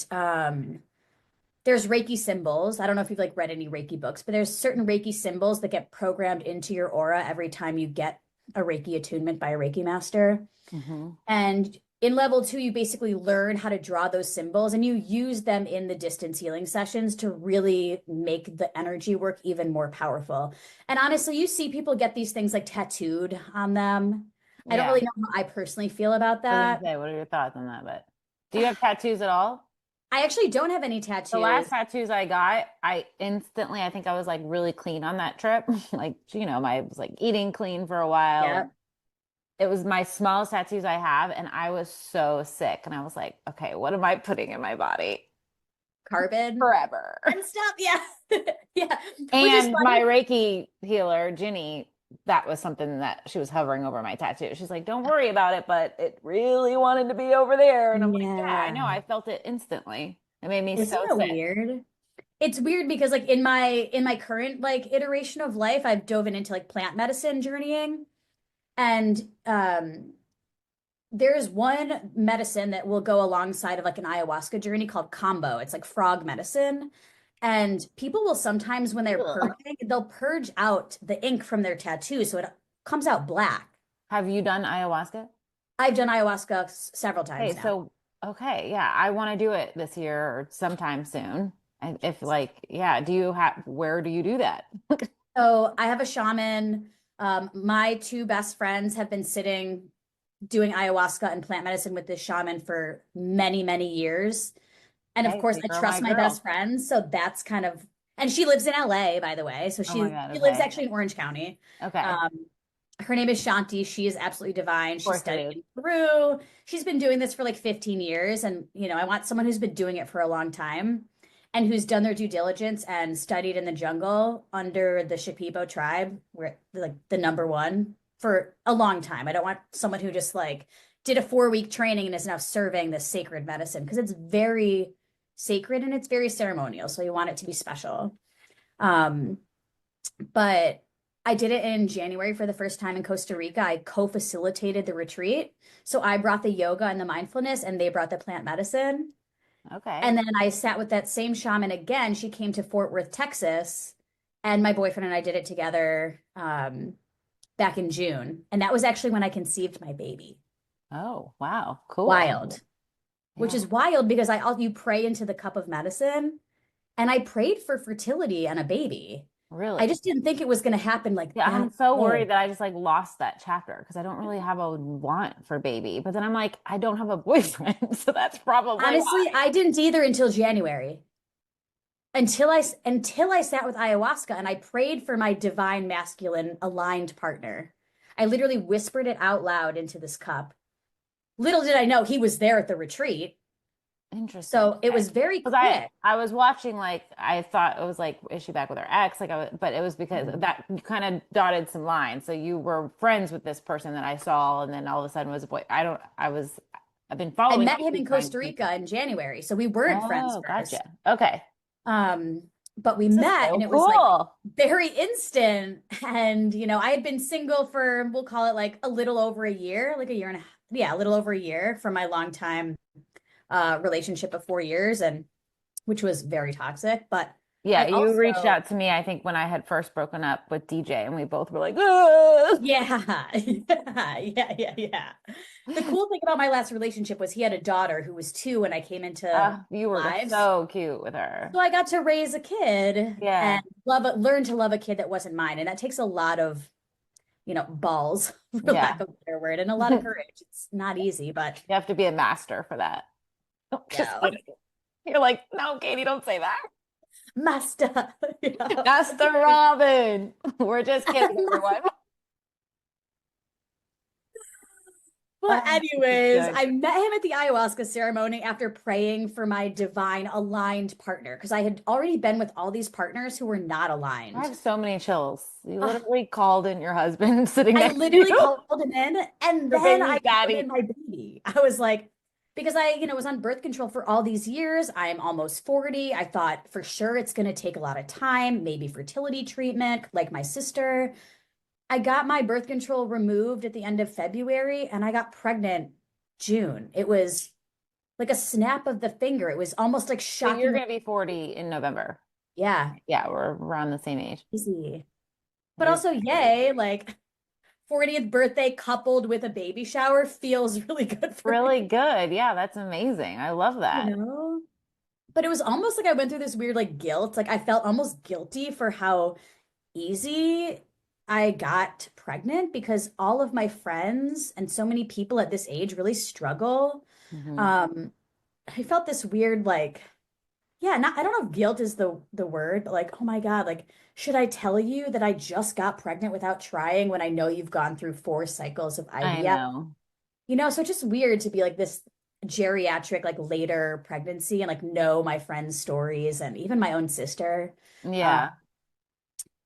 there's Reiki symbols. I don't know if you've like read any Reiki books, but there's certain Reiki symbols that get programmed into your aura every time you get a Reiki attunement by a Reiki master. Mhm. And in level 2, you basically learn how to draw those symbols and you use them in the distance healing sessions to really make the energy work even more powerful. And honestly, you see people get these things like tattooed on them. I don't Yeah. really know how I personally feel about I was gonna that. say, what are your thoughts on that? But do you have tattoos at all? I actually don't have any The last tattoos. tattoos I got, I think I was like really clean on that trip. Like, I was like eating clean for a while. Yeah. And it was my smallest tattoos I have. And I was so sick. And I was like, okay, what am I putting in my body Carbon forever? and stuff. Yeah. Yeah. Which is And my funny. Reiki healer, Ginny, that was something that she was hovering over my tattoo. She's like, don't worry about it, but it really wanted to be over there. And I'm like, yeah, I know. Yeah. I felt it instantly. It made me Isn't so that sick. weird? It's weird because like in my current like iteration of life, I've dove into like plant medicine journeying. And there's one medicine that will go alongside of like an ayahuasca journey called combo. It's like frog medicine. And people will sometimes, when they're Ugh. purging, they'll purge out the ink from their tattoo. So it comes out black. Have you done ayahuasca? I've done ayahuasca several Okay, times now. so okay, yeah, I want to do it this year or sometime soon. And if like, yeah, where do you do that? So I have a shaman. My 2 best friends have been sitting doing ayahuasca and plant medicine with this shaman for many, many years. And of Okay, course, so I you're my trust my best girl. friend. friends. So that's kind of, and she lives in LA, by the way. So Oh my she, God, she lives okay. actually in Orange County. Okay. Um, her name is Shanti. She is absolutely divine. Of She course it studied is. in Peru. She's been doing this for like 15 years. And, I want someone who's been doing it for a long time and who's done their due diligence and studied in the jungle under the Shipibo tribe, where like the number one for a long time. I don't want someone who just like did a 4-week training and is now serving this sacred medicine because it's very sacred and it's very ceremonial. So you want it to be special. Um, but I did it in January for the first time in Costa Rica. I co-facilitated the retreat. So I brought the yoga and the mindfulness, and they brought the plant medicine. Okay. And then I sat with that same shaman again. She came to Fort Worth, Texas, and my boyfriend and I did it together back in June. And that was actually when I conceived my baby. Oh, wow. Cool. Wild, which Yeah. is wild because you pray into the cup of medicine, and I prayed for fertility and a baby. I Really? just didn't think it was going to happen like Yeah, that I'm so quick. worried that I just like lost that chapter because I don't really have a want for baby. But then I'm like, I don't have a boyfriend, so that's probably Honestly, why. I didn't either until January. Until I sat with ayahuasca and I prayed for my divine masculine aligned partner. I literally whispered it out loud into this cup. Little did I know he was there at the retreat. Interesting. So it Okay. was very Because I quick. I was watching like I thought it was like is she back with her ex like but it was because that you kind of dotted some lines. So you were friends with this person that I saw and then all of a sudden was a boy. I've been I following met you him through in trying to Costa think. Rica in January. So we weren't friends Oh, first. gotcha. Okay. Um, but we This is met and so it was like cool. very instant. And, I had been single for, we'll call it like a little over a year, like a year and a half. Yeah, a little over a year from my long time relationship of 4 years, and which was very toxic. But Yeah, I you reached also, out to me, I think, when I had first broken up with DJ, and we both were like, "Ugh." yeah, yeah. The cool thing about my last relationship was he had a daughter who was 2 when I came into You were lives. so cute with her. So I got to raise a kid Yeah. and learn to love a kid that wasn't mine. And that takes a lot of, balls, for lack Yeah. of a better word, and a lot of courage. It's not easy, but You have to be a master for that. Just yeah, kidding. You're like, no, Katie, don't say that. master. Yeah. Master Robyn. We're just kidding, everyone. But Oh, this is anyways, good. I met him at the ayahuasca ceremony after praying for my divine aligned partner because I had already been with all these partners who were not I aligned. have so many chills. You Ugh, literally called in your husband sitting I next to literally you, called him in, and your then I baby called daddy. in my baby. I was like, because I, was on birth control for all these years. I'm almost 40. I thought for sure it's going to take a lot of time, maybe fertility treatment, like my sister. I got my birth control removed at the end of February and I got pregnant June. It was like a snap of the finger. It was almost like So you're shocking. going to be 40 in November. Yeah, Yeah, we're around the same age. easy. But You're also, very crazy. yay, like 40th birthday coupled with a baby shower feels really good for Really me, good. Yeah, that's amazing. I love you that. know? But it was almost like I went through this weird like guilt. Like I felt almost guilty for how easy I got pregnant because all of my friends and so many people at this age really struggle. Hmm. Um, I felt this weird like, yeah, not I don't know if guilt is the word, but like, oh my God, like, should I tell you that I just got pregnant without trying when I know you've gone through 4 cycles of I IVF? know. So it's just weird to be like this geriatric, like later pregnancy and like know my friends' stories and even my own sister. Uh, Yeah.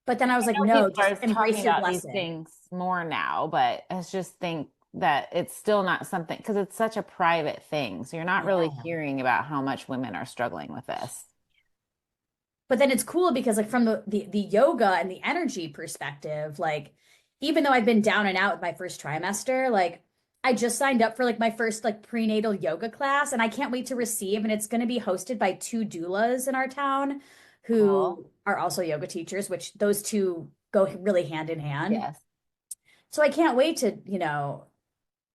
but then I was like, I know no, people just are talking embrace your about these blessing. things more now, but I just think that it's still not something because it's such a private thing. So you're not really Yeah. hearing about how much women are struggling with this. But then it's cool because like from the yoga and the energy perspective, like even though I've been down and out with my first trimester, like I just signed up for like my first like prenatal yoga class and I can't wait to receive, and it's going to be hosted by 2 doulas in our town Cool. who are also yoga teachers, which those two go really hand in hand. Yes. So I can't wait to,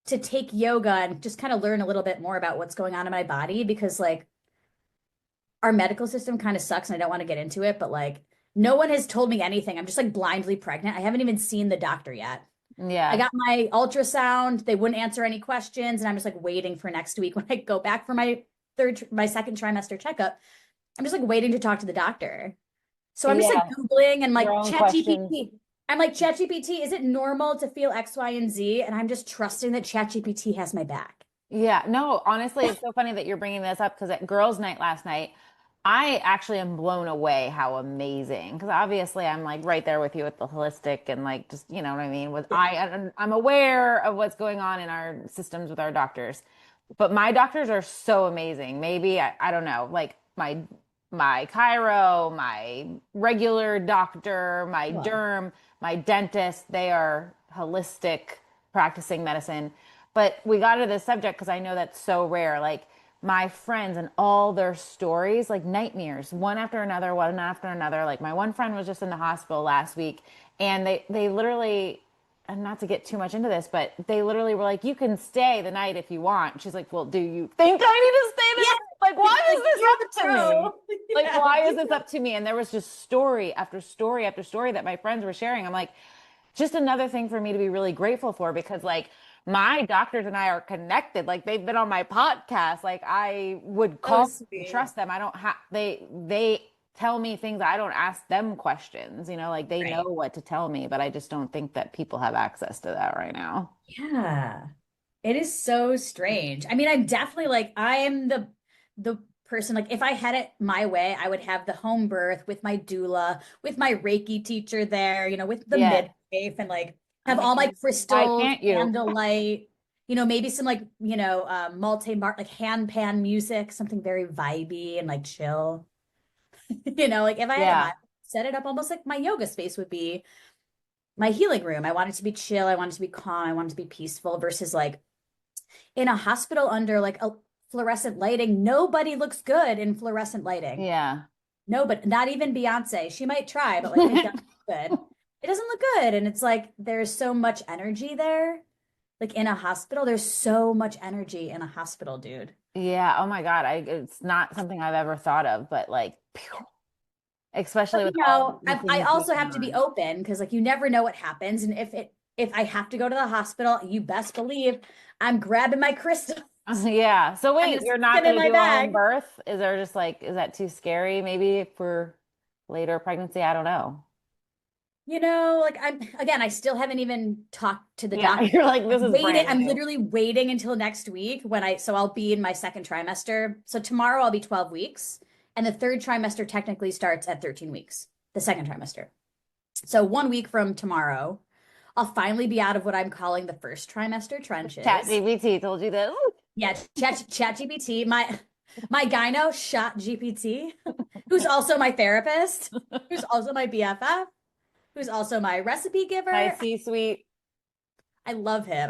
to take yoga and just kind of learn a little bit more about what's going on in my body because like our medical system kind of sucks and I don't want to get into it, but like no one has told me anything. I'm just like blindly pregnant. I haven't even seen the doctor yet. I Yeah. got my ultrasound. They wouldn't answer any questions. And I'm just like waiting for next week when I go back for my second trimester checkup. I'm just like waiting to talk to the doctor. So I'm just like Yeah. Googling and Your like own chat questions. GPT. I'm like, chat GPT, is it normal to feel X, Y, and Z? And I'm just trusting that chat GPT has my back. Yeah, no, honestly, it's so funny that you're bringing this up because at girls' night last night, I actually am blown away how amazing. Because obviously, I'm like right there with you with the holistic and like just you know what I mean. Yeah. I'm aware of what's going on in our systems with our doctors, but my doctors are so amazing. Maybe I don't know, like my chiro, my regular doctor, my Wow. derm, my dentist, they are holistic practicing medicine. But we got to this subject because I know that's so rare. Like my friends and all their stories, like nightmares, one after another, one after another. Like my one friend was just in the hospital last week and they literally, and not to get too much into this, but they literally were like, you can stay the night if you want. She's like, well, do you think I need to stay the Yeah. night? Like, why is Like, this you're the up to me? pro. Like, Yeah. why is this up to me? And there was just story after story after story that my friends were sharing. I'm like, just another thing for me to be really grateful for because, like, my doctors and I are connected. Like, they've been on my podcast. Like, I would So call and sweet. trust them. I don't have, they tell me things. I don't ask them questions, like they know Right. what to tell me, but I just don't think that people have access to that right now. Yeah. It is so strange. I mean, I'm definitely like I am the person like if I had it my way, I would have the home birth with my doula, with my Reiki teacher there, with the Yeah. midwife and like I have all my mean, why crystals, can't you? candlelight, maybe some like, multi-mark like hand pan music, something very vibey and like chill. Like if I had it my Yeah. set it up almost like my yoga space would be my healing room. I want it to be chill, I want it to be calm, I want it to be peaceful versus like in a hospital under like a fluorescent lighting. Nobody looks good in fluorescent lighting. Yeah. No, but not even Beyonce. She might try, but like it doesn't look good. It doesn't look good. And it's like there's so much energy there. Like in a hospital, there's so much energy in a hospital, dude. Yeah. Oh my God. It's not something I've ever thought of, but like, phew, But especially with all the I things also going have to be on. open because like you never know what happens. And if I have to go to the hospital, you best believe I'm grabbing my crystals. Yeah. So I'm wait, gonna you're stick not them in going to my do a home bag. birth? Is there just like, is that too scary maybe for later pregnancy? I don't know. Like I still haven't even talked to the Yeah. doctor. You're like, this is brand I'm new. literally waiting until next week so I'll be in my second trimester. So tomorrow I'll be 12 weeks, and the third trimester technically starts at 13 weeks, the second trimester. So 1 week from tomorrow, I'll finally be out of what I'm calling the first trimester Chat trenches. GPT told you this. Yeah, chat GPT, my gyno shot GPT, who's also my therapist, who's also my BFF, who's also my recipe My giver. C-suite. I love him.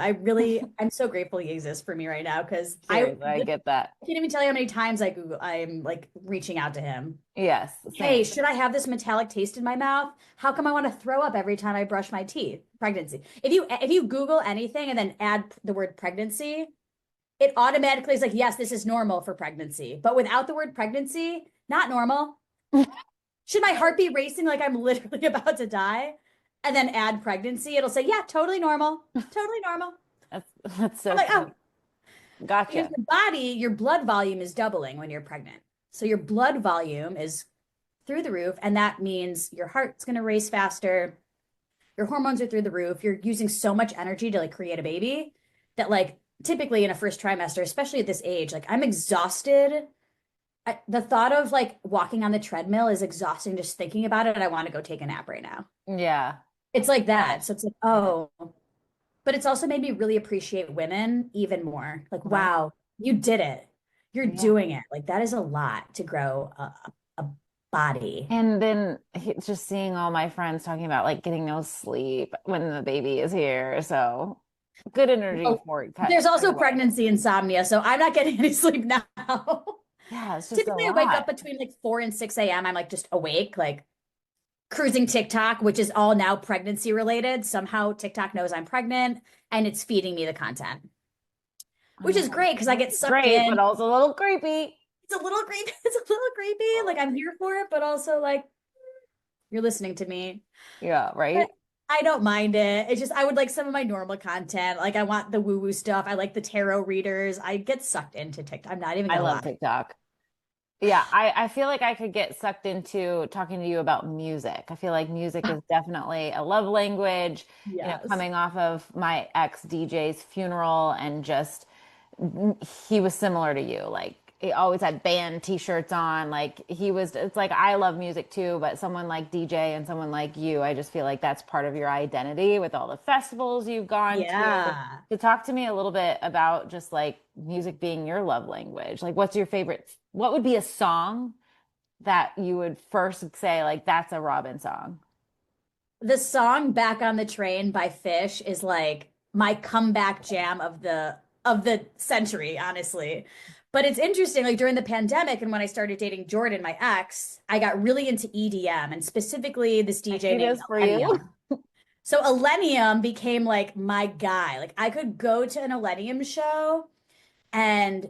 I'm so grateful he exists for me right now because I Seriously, I get that. can't even tell you how many times I'm like reaching out to him. Yes, Hey, same. should I have this metallic taste in my mouth? How come I want to throw up every time I brush my teeth? Pregnancy. If you Google anything and then add the word pregnancy, it automatically is like, yes, this is normal for pregnancy. But without the word pregnancy, not normal. Should my heart be racing like I'm literally about to die? And then add pregnancy, it'll say, yeah, totally normal. Totally normal. That's I'm so like, oh, funny. because Gotcha. your body, your blood volume is doubling when you're pregnant. So your blood volume is through the roof, and that means your heart's going to race faster. Your hormones are through the roof. You're using so much energy to like create a baby that like typically in a first trimester, especially at this age, like I'm exhausted. The thought of like walking on the treadmill is exhausting just thinking about it. And I want to go take a nap right now. Yeah. It's like Yeah. that. So it's like, Yeah. oh, but it's also made me really appreciate women even more. Like, Right. wow, you did it. You're Yeah. doing it. Like that is a lot to grow a body. And then just seeing all my friends talking about like getting no sleep when the baby is here. So good energy Well, for it. Cut there's right also away. pregnancy insomnia, so I'm not getting any sleep now. Yeah, it's just a Typically, I wake lot. up between like 4 and 6 a.m. I'm like just awake, like cruising TikTok, which is all now pregnancy related. Somehow TikTok knows I'm pregnant and it's feeding me the content, which is great because I get sucked Great, but in. also a little creepy. It's a little creepy. It's a little creepy. Like I'm here for it, but also like you're listening to me. Yeah, But right? I don't mind it. It's just I would like some of my normal content. Like I want the woo-woo stuff. I like the tarot readers. I get sucked into TikTok. I'm not even I gonna love lie. TikTok. Yeah, I feel like I could get sucked into talking to you about music. I feel like music is definitely a love language, Yes. coming off of my ex DJ's funeral and just he was similar to you. Like he always had band t-shirts on. Like it's like I love music too, but someone like DJ and someone like you, I just feel like that's part of your identity with all the festivals you've gone to. Yeah. To talk to me a little bit about just like music being your love language. Like what would be a song that you would first say, like, that's a Robyn song? The song Back on the Train by Fish is like my comeback jam of the century, honestly. But it's interesting, like during the pandemic and when I started dating Jordan, my ex, I got really into EDM and specifically this I DJ see named this for you. Millennium. So Millennium became like my guy. Like I could go to an Millennium show and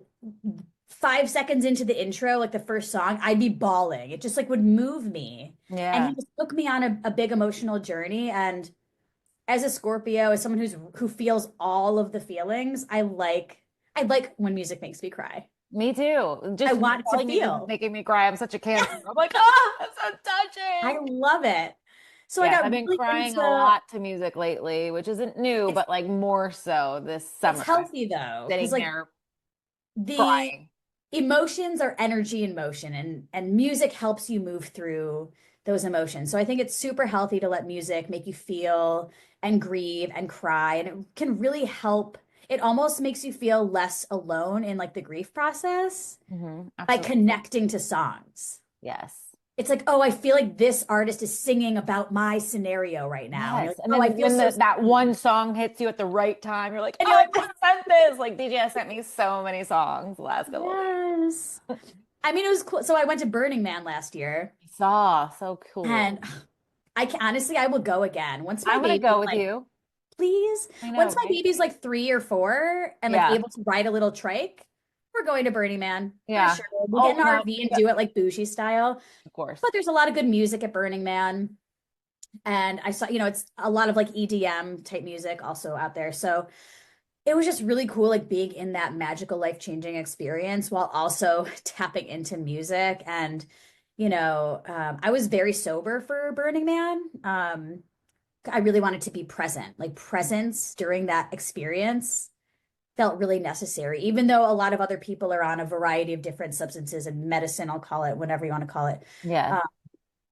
5 seconds into the intro, like the first song, I'd be bawling. It just like would move me. And he Yeah. just took me on a big emotional journey. And as a Scorpio, as someone who feels all of the feelings, I like when music makes me cry. Me too. I Just you want to telling me this is feel. making me cry. I'm such a Cancer. I'm like, ah, it's so I touching. love it. So I Yeah, got I've been really crying a into lot to music lately, which isn't new, it's but like more so this it's summer. I'm healthy though, because sitting like here the crying. emotions are energy in motion and music helps you move through those emotions. So I think it's super healthy to let music make you feel and grieve and cry and it can really help. It almost makes you feel less alone in like the grief process by Absolutely. connecting to songs. Yes. It's like, oh, I feel like this artist is singing about my scenario right now. And you're Yes. like, And oh, I then feel when so that one seen. song hits you at the right time, you're like, And you're oh, like, I sent this. Like DJ has sent me so many songs the last couple of weeks. yes. I mean, it was cool. So I went to Burning Man last year I saw. So cool. and I can honestly, I will go again. Once my I'm gonna baby's go with like, you. please, I know, once my right? baby's like 3 or 4 and like Yeah. able to ride a little trike, we're going to Burning Man for Yeah. sure. We'll get Oh an no, RV and do it like bougie style. of course. But there's a lot of good music at Burning Man. And I saw, it's a lot of like EDM type music also out there. So it was just really cool, like being in that magical life-changing experience while also tapping into music. And, I was very sober for Burning Man. I really wanted to be present, like presence during that experience felt really necessary, even though a lot of other people are on a variety of different substances and medicine, I'll call it, whatever you want to call it. Yeah. Uh,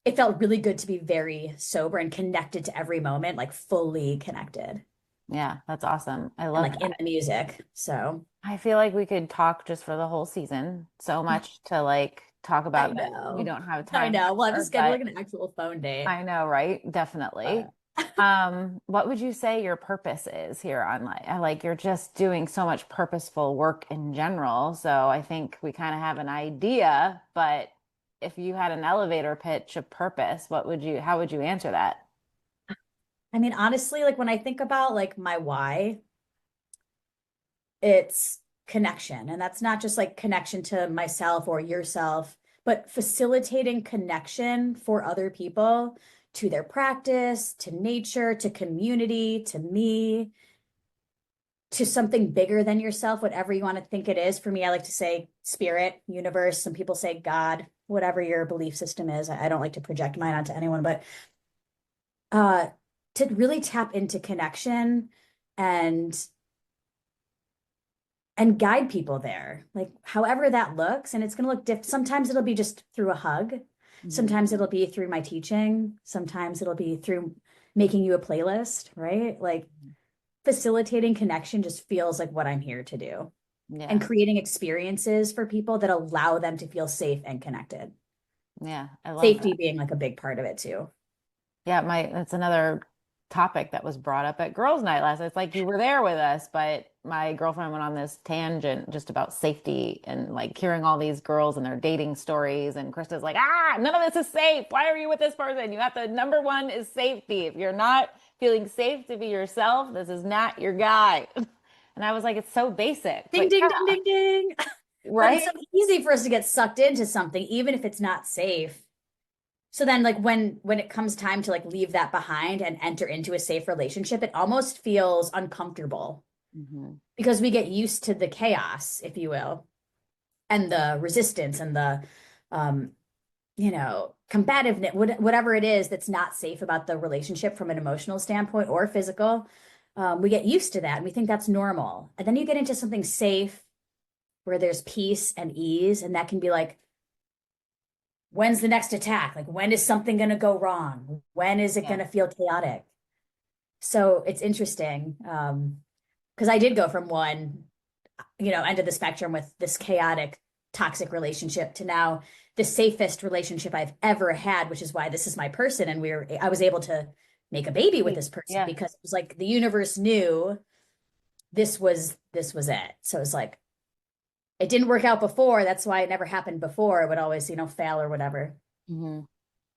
it felt really good to be very sober and connected to every moment, like fully connected Yeah. That's awesome. I and love like in that. the music. So I feel like we could talk just for the whole season. So much to like talk I about that we know. don't have I time know. We'll have to for, schedule like but an actual phone date. I know, right? Uh, Definitely. What would you say your purpose is here on life? Like you're just doing so much purposeful work in general. So I think we kind of have an idea, but if you had an elevator pitch of purpose, how would you answer that? I mean, honestly, like when I think about like my why, it's connection. And that's not just like connection to myself or yourself, but facilitating connection for other people to their practice, to nature, to community, to me, to something bigger than yourself, whatever you want to think it is. For me, I like to say spirit, universe. Some people say God, whatever your belief system is. I don't like to project mine onto anyone, but uh, to really tap into connection and and guide people there, like however that looks. And it's going to look different. Sometimes it'll be just through a hug. Mhm. Sometimes it'll be through my teaching. Sometimes it'll be through making you a playlist, right? Like facilitating connection just feels like what I'm here to do and Yeah. creating experiences for people that allow them to feel safe and connected. Yeah. I love Safety that. being like a big part of it too. Yeah, that's another topic that was brought up at girls' night last night. It's like you were there with us, but my girlfriend went on this tangent just about safety and like hearing all these girls and their dating stories. And Krista's like, none of this is safe. Why are you with this person? You have to, number one is safety. If you're not feeling safe to be yourself, this is not your guy. And I was like, it's so basic, Ding, but ding, ding, yeah, ding, ding. But it's right? so easy for us to get sucked into something, even if it's not safe. So then like when it comes time to like leave that behind and enter into a safe relationship, it almost feels uncomfortable Hmm. because we get used to the chaos, if you will, and the resistance and the um, combativeness, whatever it is that's not safe about the relationship from an emotional standpoint or physical. We get used to that and we think that's normal. And then you get into something safe where there's peace and ease, and that can be like, when's the next attack? Like, when is something going to go wrong? When is it going Yeah. to feel chaotic? So it's interesting because I did go from one, end of the spectrum with this chaotic, toxic relationship to now the safest relationship I've ever had, which is why this is my person. And I was able to make a baby with this person Yeah. because it was like the universe knew this was it. So it's like it didn't work out before. That's why it never happened before. It would always, fail or whatever. Hmm.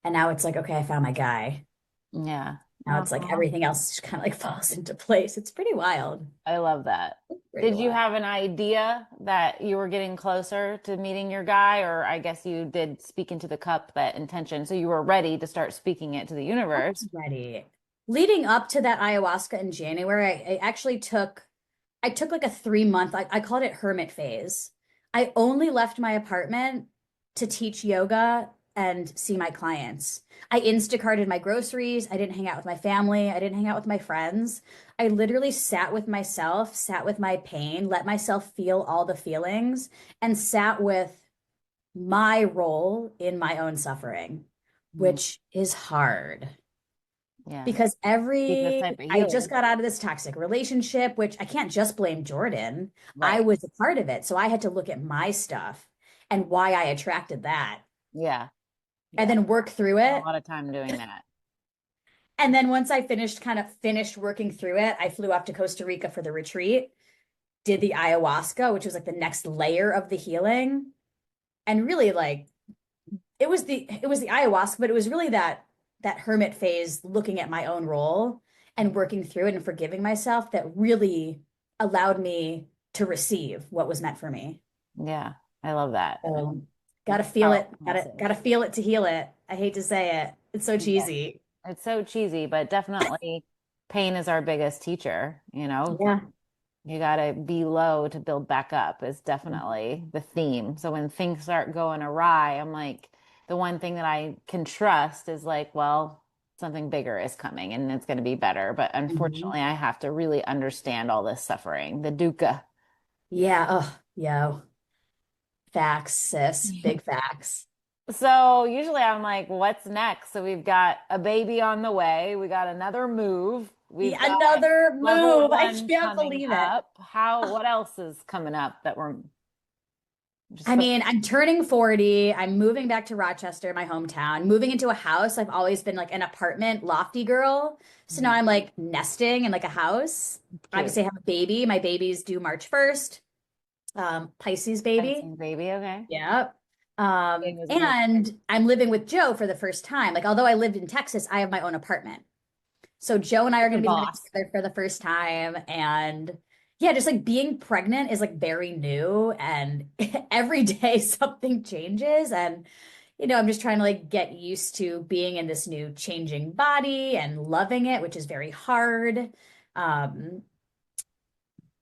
And now it's like, okay, I found my guy. Yeah. Now it's like Aw, everything else just kind of like falls into place. It's pretty wild. I love that. Pretty Did you wild. have an idea that you were getting closer to meeting your guy, or I guess you did speak into the cup that intention, so you were ready to start speaking it to the I universe? was ready. Leading up to that ayahuasca in January, I actually took like a 3 month, I called it hermit phase. I only left my apartment to teach yoga and see my clients. I Instacarted my groceries. I didn't hang out with my family. I didn't hang out with my friends. I literally sat with myself, sat with my pain, let myself feel all the feelings, and sat with my role in my own suffering, Mhm. which is hard Yeah. because Deepest type of I just healing. got out of this toxic relationship, which I can't just blame Jordan. I Right. was a part of it. So I had to look at my stuff and why I attracted that Yeah. and Yeah. then work through Spent a it. lot of time doing that. And then once I finished working through it, I flew up to Costa Rica for the retreat, did the ayahuasca, which was like the next layer of the healing. And really like it was the ayahuasca, but it was really that hermit phase, looking at my own role and working through it and forgiving myself, that really allowed me to receive what was meant for me. Yeah. I love that. So It's gotta a feel it, powerful message. gotta feel it to heal it. I hate to say it. It's so Yeah. cheesy. It's so cheesy, but definitely pain is our biggest teacher, you know? Yeah. You got to be low to build back up is definitely the theme. So when things start going awry, I'm like, the one thing that I can trust is like, well, something bigger is coming and it's going to be better. But Mhm. unfortunately, I have to really understand all this suffering, the dukkha. Yeah. Oh, yeah. Facts, sis. Big facts. So usually I'm like, what's next? So we've got a baby on the way. We got another move. We've Yeah, got another level move. I one can't coming believe it. up. What else is coming up that we're just I focused? mean, I'm turning 40. I'm moving back to Rochester, my hometown, moving into a house. I've always been like an apartment lofty girl. So now Mhm. I'm like nesting in like a house. Cute. Obviously, I have a baby. My baby's due March 1st. Pisces baby. Fencing baby, okay. Yep. It was amazing. And I'm living with Joe for the first time. Like, although I lived in Texas, I have my own apartment. So Joe and I are The going to be living boss. together for the first time. And yeah, just like being pregnant is like very new. And every day something changes. And, I'm just trying to like get used to being in this new changing body and loving it, which is very hard. Um,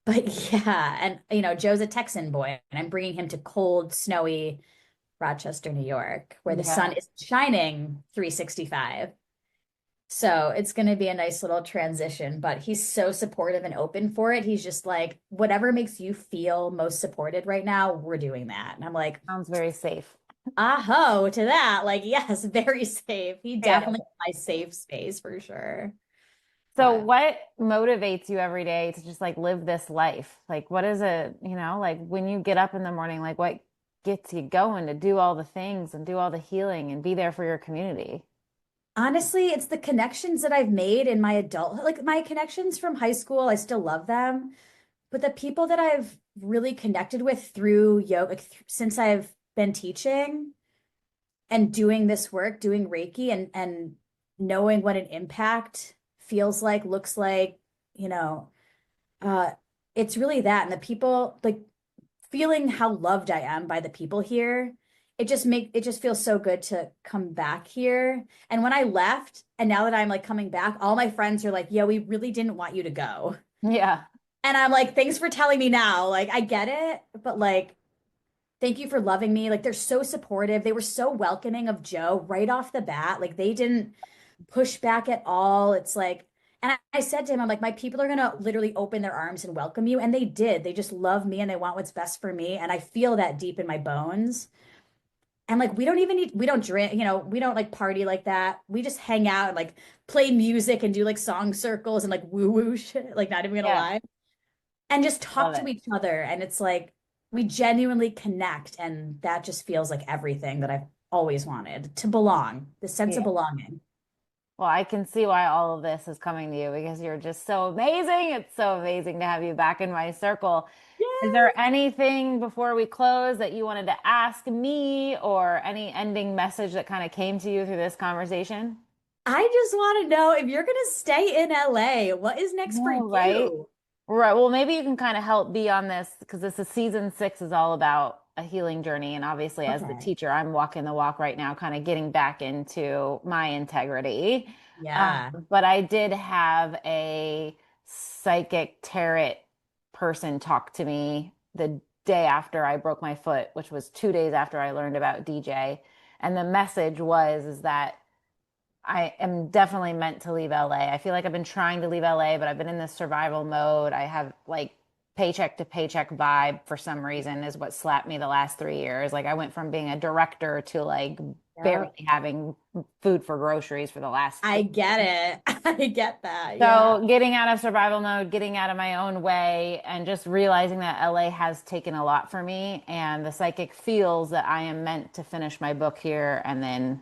but yeah, and Joe's a Texan boy, and I'm bringing him to cold, snowy Rochester, New York, where the sun Yeah. is shining 365. So it's going to be a nice little transition, but he's so supportive and open for it. He's just like, whatever makes you feel most supported right now, we're doing that. And I'm like, Sounds very safe. aho to that. Like, yes, very safe. He Yeah. definitely is my safe space for sure. So But what motivates you every day to just like live this life? Like what is it, like when you get up in the morning, like what gets you going to do all the things and do all the healing and be there for your community? honestly, it's the connections that I've made in my adult, like my connections from high school. I still love them. But the people that I've really connected with through yoga, like, since I've been teaching and doing this work, doing Reiki and knowing what an impact feels like, looks like, you know, uh, it's really that. And the people, like feeling how loved I am by the people here, it just feels so good to come back here. And when I left, and now that I'm like coming back, all my friends are like, "Yo, we really didn't want you to go." Yeah. And I'm like, "Thanks for telling me now." Like, I get it, but like, thank you for loving me. Like, they're so supportive. They were so welcoming of Joe right off the bat. Like, they didn't push back at all. It's like, and I said to him, I'm like, my people are gonna literally open their arms and welcome you. And they did. They just love me and they want what's best for me. And I feel that deep in my bones. And like, we don't drink, we don't like party like that. We just hang out and like play music and do like song circles and like woo woo shit, like not even gonna Yeah. lie, and just Love talk to it. each other. And it's like, we genuinely connect, and that just feels like everything that I've always wanted, to belong, the sense of Yeah. belonging. Well, I can see why all of this is coming to you because you're just so amazing. It's so amazing to have you back in my circle. Is there Yes. anything before we close that you wanted to ask me or any ending message that kind of came to you through this conversation? I just want to know if you're going to stay in LA, what is next for No, right? you? Right. Well, maybe you can kind of help be on this because this is season 6 is all about a healing journey. And obviously, as the Okay. teacher, I'm walking the walk right now, kind of getting back into my integrity. Yeah. But I did have a psychic tarot person talk to me the day after I broke my foot, which was 2 days after I learned about DJ. And the message was is that I am definitely meant to leave LA. I feel like I've been trying to leave LA, but I've been in this survival mode. I have like paycheck to paycheck vibe for some reason is what slapped me the last 3 years. Like I went from being a director to like barely Yep. having food for groceries for the last I get it. I get that. Yeah. so getting out of survival mode, getting out of my own way, and just realizing that LA has taken a lot for me. And the psychic feels that I am meant to finish my book here and then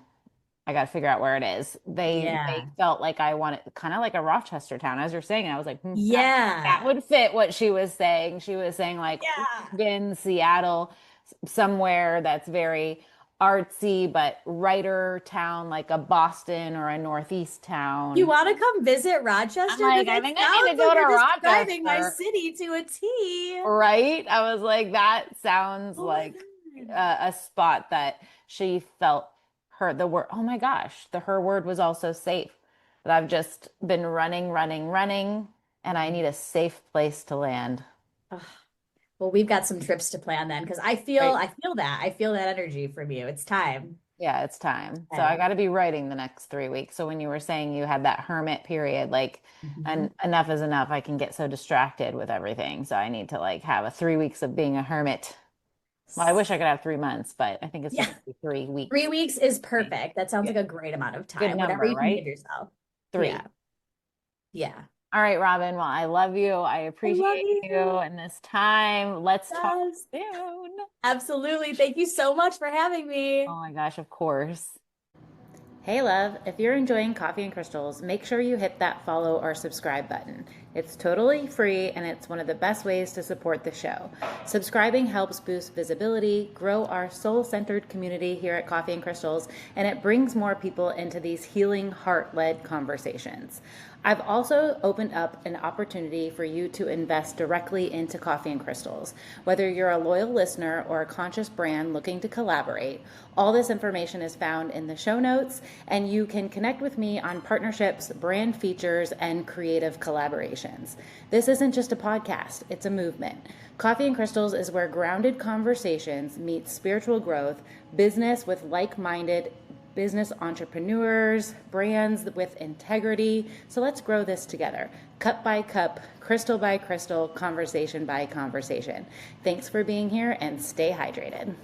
I got to figure out where it is. They Yeah. felt like I wanted kind of like a Rochester town, as you're saying. I was like, that Yeah. would fit what she was saying. She was saying like Yeah. Oregon, Seattle, somewhere that's very artsy, but writer town, like a Boston or a Northeast You town. want to come visit I'm Rochester? Because like, I it think I need to sounds go like to you're describing my Rochester. city to a T. Right? I was like, that sounds Oh my like God. a spot that she felt her the word. Oh my gosh, the her word was also safe. But I've just been running, running, running, and I need a safe place to land. Ugh. Well, we've got some trips to plan then, because Right? I feel that energy from you. It's time. Yeah, it's time. So I Time. got to be writing the next 3 weeks. So when you were saying you had that hermit period, like, and Mhm. enough is enough. I can get so distracted with everything. So I need to like have a 3 weeks of being a hermit. Well, I wish I could have 3 months, but I think it's just Yeah, gonna be 3 weeks. 3 weeks is perfect. That sounds Yeah. like a great amount of Good time. Whatever number, you can give right? yourself. Yeah. 3. Yeah. All right, Robyn. Well, I love you. I I love appreciate you you. and this time. Let's talk Yes. soon. Absolutely. Thank you so much for having me. Oh my gosh, of course. Hey, love, if you're enjoying Coffee and Crystals, make sure you hit that follow or subscribe button. It's totally free and it's one of the best ways to support the show. Subscribing helps boost visibility, grow our soul centered community here at Coffee and Crystals, and it brings more people into these healing, heart led conversations. I've also opened up an opportunity for you to invest directly into Coffee and Crystals. Whether you're a loyal listener or a conscious brand looking to collaborate, all this information is found in the show notes, and you can connect with me on partnerships, brand features, and creative collaborations. This isn't just a podcast, it's a movement. Coffee and Crystals is where grounded conversations meet spiritual growth, business with like-minded business entrepreneurs, brands with integrity. So let's grow this together. Cup by cup, crystal by crystal, conversation by conversation. Thanks for being here and stay hydrated.